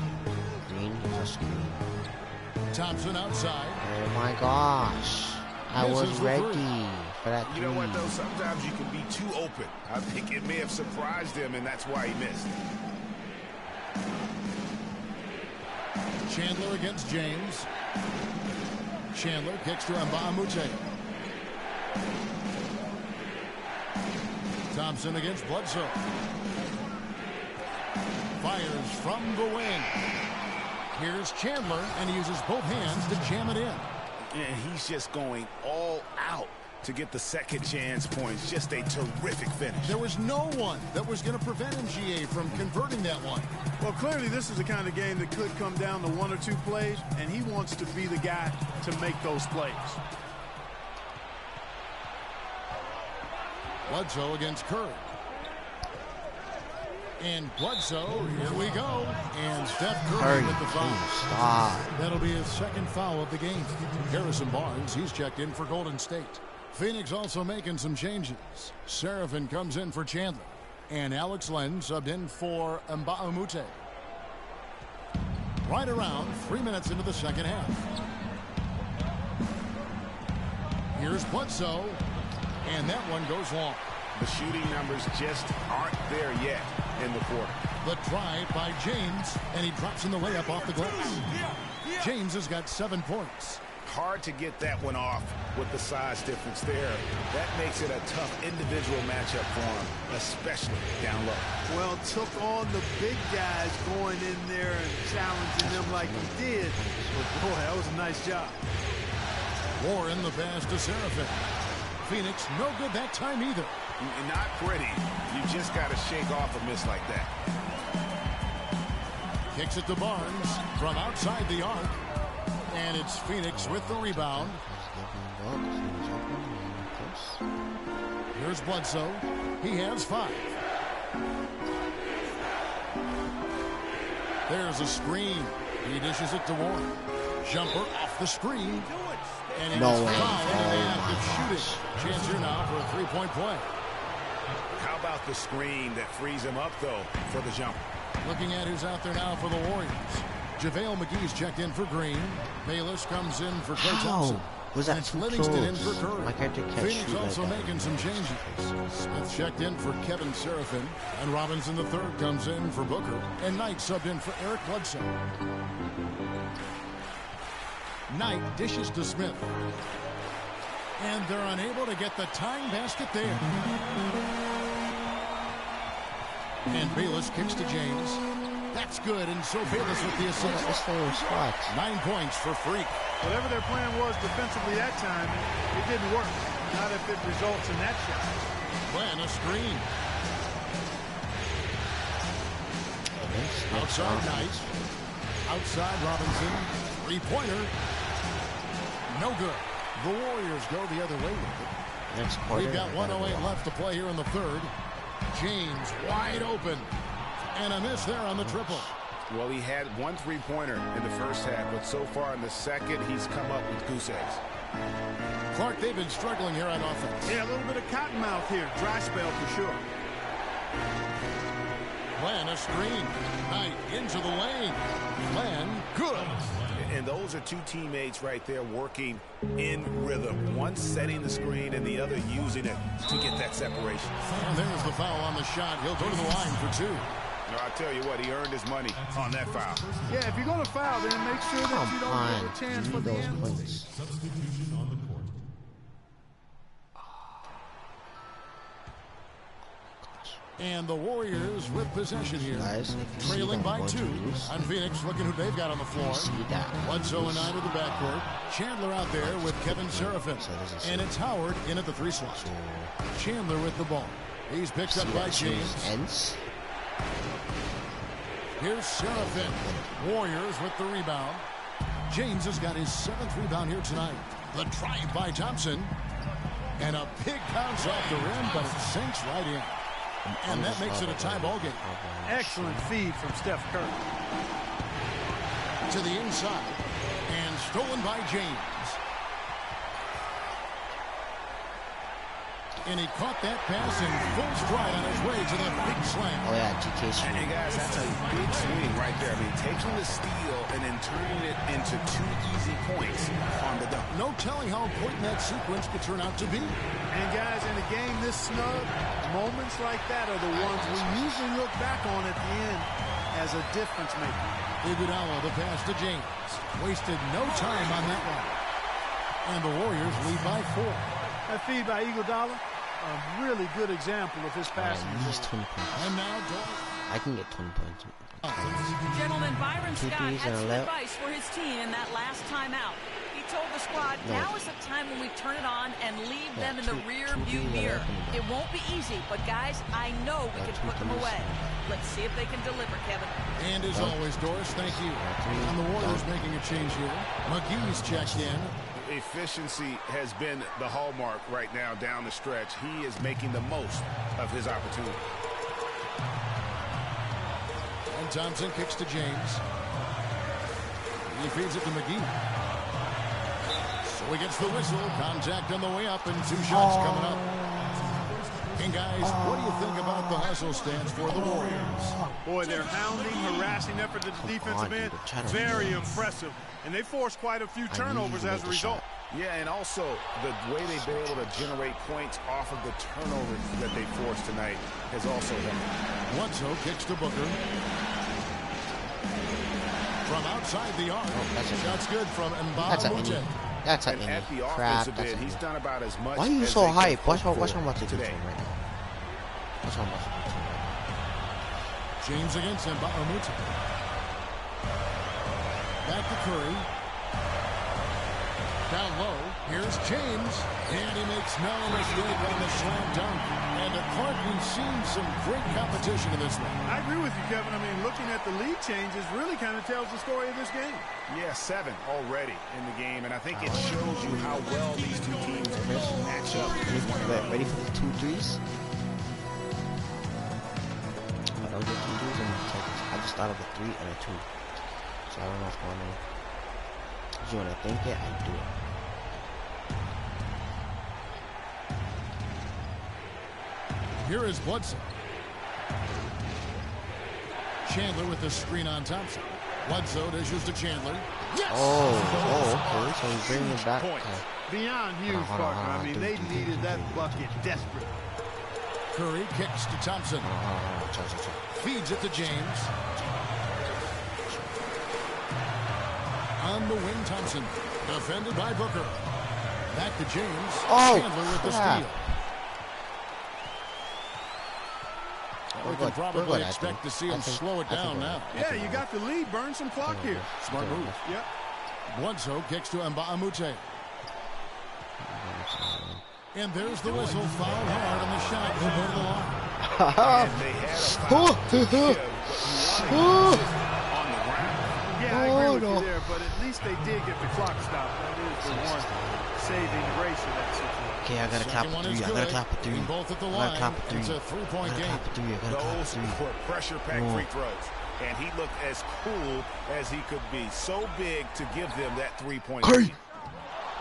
Speaker 6: Thompson outside.
Speaker 1: Oh my gosh. I was ready for that.
Speaker 7: You know what, though? Sometimes you can be too open. I think it may have surprised him, and that's why he missed.
Speaker 6: Chandler against James. Chandler kicks to Mba Amute. Thompson against Bledsoe. Fires from the wing. Here's Chandler, and he uses both hands to jam it in.
Speaker 7: And he's just going all out to get the second chance points. Just a terrific finish.
Speaker 6: There was no one that was going to prevent MGA from converting that one.
Speaker 8: Well, clearly this is the kind of game that could come down to 1 or 2 plays, and he wants to be the guy to make those plays.
Speaker 6: Bledsoe against Curry. And Bledsoe, here we go. And Steph Curry with the foul. That'll be his 2nd foul of the game. Harrison Barnes, he's checked in for Golden State. Phoenix also making some changes. Seraphin comes in for Chandler. And Alex Len subbed in for Mba Amute. Right around 3 minutes into the second half. Here's Bledsoe. And that one goes long.
Speaker 7: The shooting numbers just aren't there yet in the quarter.
Speaker 6: The drive by James, and he drops in the layup off the glass. James has got 7 points.
Speaker 7: Hard to get that one off with the size difference there. That makes it a tough individual matchup for him, especially down low.
Speaker 8: Well, took on the big guys going in there and challenging them like he did. But boy, that was a nice job.
Speaker 6: Warren the pass to Seraphin. Phoenix no good that time either.
Speaker 7: Not pretty. You just got to shake off a miss like that.
Speaker 6: Kicks it to Barnes from outside the arc. And it's Phoenix with the rebound. Here's Bledsoe. He has 5. There's a screen. He dishes it to Warren. Jumper off the screen. And it is fouled in the act of shooting. Chance here now for a 3-point play.
Speaker 7: How about the screen that frees him up, though, for the jumper?
Speaker 6: Looking at who's out there now for the Warriors. JaVale McGee's checked in for Green. Bayless comes in for Klay Thompson.
Speaker 1: Was that
Speaker 6: and Livingston in for Curry.
Speaker 1: My character can't
Speaker 6: Phoenix
Speaker 1: shoot
Speaker 6: also
Speaker 1: like
Speaker 6: making some changes. Smith checked in for Kevin Seraphin. And Robinson III comes in for Booker. And Knight subbed in for Eric Bledsoe. Knight dishes to Smith. And they're unable to get the tying basket there. And Bayless kicks to James. That's good, and so Bayless with the assist. 9 points for Freak.
Speaker 8: Whatever their plan was defensively that time, it didn't work. Not if it results in that shot.
Speaker 6: Plan a screen. Outside Knight. Outside Robinson. 3-pointer. No good. The Warriors go the other way with it.
Speaker 1: Next quarter.
Speaker 6: We've got 1:08 left to play here in the third. James wide open. And a miss there on the triple.
Speaker 7: Well, he had 1 3-pointer in the first half, but so far in the second, he's come up with goose eggs.
Speaker 6: Clark, they've been struggling here on offense.
Speaker 8: Yeah, a little bit of cottonmouth here. Dry spell for sure.
Speaker 6: Glenn, a screen. Knight into the lane. Glenn, good.
Speaker 7: And those are two teammates right there working in rhythm. One setting the screen and the other using it to get that separation.
Speaker 6: And there's the foul on the shot. He'll go to the line for 2.
Speaker 7: No, I tell you what, he eurned his money on that foul.
Speaker 8: Yeah, if you're going to foul, then make sure that you don't give a chance for the end.
Speaker 3: Substitution on the court.
Speaker 6: And the Warriors with possession here.
Speaker 1: Guys,
Speaker 6: trailing by 2. On Phoenix, looking who they've got on the floor. Bledsoe and 9 to the backcourt. Chandler out there with Kevin Seraphin. And it's Howard in at the 3 slot. Chandler with the ball. He's picked up by James. Here's Seraphin. Warriors with the rebound. James has got his 7th rebound here tonight. The drive by Thompson. And a big bounce off the rim, but it sinks right in. And that makes it a tie ball game.
Speaker 8: Excellent feed from Steph Curry.
Speaker 6: To the inside. And stolen by James. And he caught that pass in full stride on his way to the big slam.
Speaker 1: Oh, yeah, GK swing.
Speaker 7: And guys, that's a big swing right there. I mean, taking the steal and then turning it into 2 easy points on the dunk.
Speaker 6: No telling how important that sequence could turn out to be.
Speaker 8: And guys, in a game this snug, moments like that are the ones we usually look back on at the end as a difference maker.
Speaker 6: Iguodala, the pass to James. Wasted no time on that one. And the Warriors lead by 4.
Speaker 8: That feed by Iguodala, a really good example of his passing.
Speaker 1: He's 20 points.
Speaker 6: And now
Speaker 1: I can get 20 points.
Speaker 10: Gentlemen, Byron Scott had some advice for his team in that last timeout. He told the squad, now is the time when we turn it on and leave them in the rear view mirror. It won't be easy, but guys, I know we can put them away. Let's see if they can deliver, Kevin.
Speaker 6: And as always, Doris, thank you. And the Warriors making a change here. McGee's checked in.
Speaker 7: Efficiency has been the hallmark right now down the stretch. He is making the most of his opportunity.
Speaker 6: And Thompson kicks to James. He feeds it to McGee. So he gets the whistle. Contact on the way up and 2 shots coming up. And guys, what do you think about the hustle stance for the Warriors?
Speaker 8: Boy, their hounding, harassing effort at the defensive end, very impressive. And they forced quite a few turnovers as a result.
Speaker 7: Yeah, and also the way they've been able to generate points off of the turnovers that they forced tonight has also helped.
Speaker 6: Bledsoe kicks to Booker. From outside the arc. That's good from Mbah.
Speaker 1: That's an
Speaker 7: at the offensive end, he's done about as much.
Speaker 1: Why are you so hype? What's wrong with the team right now? What's wrong with the team right
Speaker 6: now? James against Mbah. Back to Curry. Down low. Here's James. And he makes no mistake on the slam dunk. And Clark, we've seen some great competition in this one.
Speaker 8: I agree with you, Kevin. I mean, looking at the lead changes really kind of tells the story of this game.
Speaker 7: Yeah, 7 already in the game. And I think it shows you how well these two teams match up.
Speaker 1: Ready for the 2 threes? I don't get 2 threes in seconds. I just thought of a 3 and a 2. So I don't know what's going on. If you want to think it, I do it.
Speaker 6: Here is Bledsoe. Chandler with the screen on Thompson. Bledsoe dishes to Chandler. Yes!
Speaker 1: Oh, okay. So he's bringing it back.
Speaker 8: Beyond huge, partner. I mean, they needed that bucket desperate.
Speaker 6: Curry kicks to Thompson. Feeds it to James. On the wing, Thompson. Defended by Booker. Back to James. Chandler with the steal. We can probably expect to see him slow it down now.
Speaker 8: Yeah, you got the lead. Burn some clock here.
Speaker 6: Smart move.
Speaker 8: Yep.
Speaker 6: Bledsoe kicks to Mbah. And there's the whistle. Foul hard on the shot. He'll go to the line.
Speaker 7: And they had a foul to give, but on the ground.
Speaker 8: Yeah, I agree with you there, but at least they did get the clock stopped. That is the one saving grace of that situation.
Speaker 1: Okay, I gotta clap a three. I gotta clap a three.
Speaker 6: Both at the
Speaker 1: I
Speaker 6: line.
Speaker 1: gotta clap a three.
Speaker 6: It's a three-point game.
Speaker 1: I gotta clap a three. I gotta clap a
Speaker 7: Those
Speaker 1: three.
Speaker 7: were pressure-packed free throws. And he looked as cool as he could be. So big to give them that three-point lead.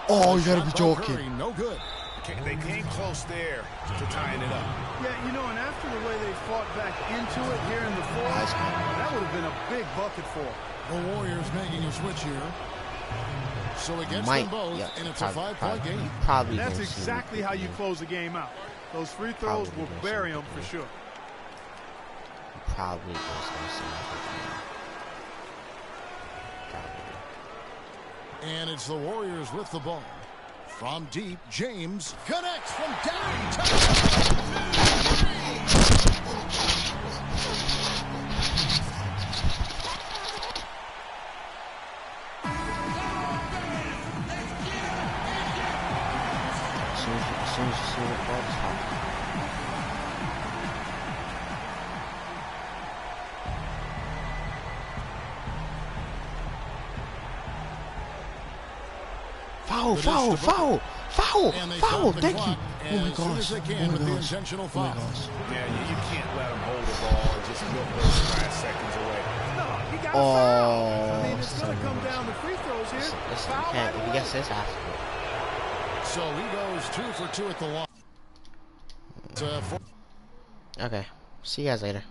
Speaker 1: Oh, you gotta be joking.
Speaker 6: Curry, no good.
Speaker 7: They came close there to tying it up.
Speaker 8: Yeah, you know, and after the way they fought back into it here in the fourth, that would have been a big bucket for them.
Speaker 6: The Warriors making a switch here. So against them both, and it's a 5-point game.
Speaker 1: Probably
Speaker 8: that's exactly how you close the game out. Those free throws will bury them for sure.
Speaker 1: Probably just gonna see it.
Speaker 6: And it's the Warriors with the ball. From deep, James connects from downtown.
Speaker 1: As soon as you see the ball, stop. Foul! Thank you. Oh my gosh.
Speaker 7: Yeah, you can't let him hold the ball and just milk those 5 seconds away.
Speaker 8: No, you got to foul. I mean, it's going to come down to free throws here.
Speaker 1: If he gets this after.
Speaker 6: So he goes 2 for 2 at the line.
Speaker 1: Okay. See you guys later.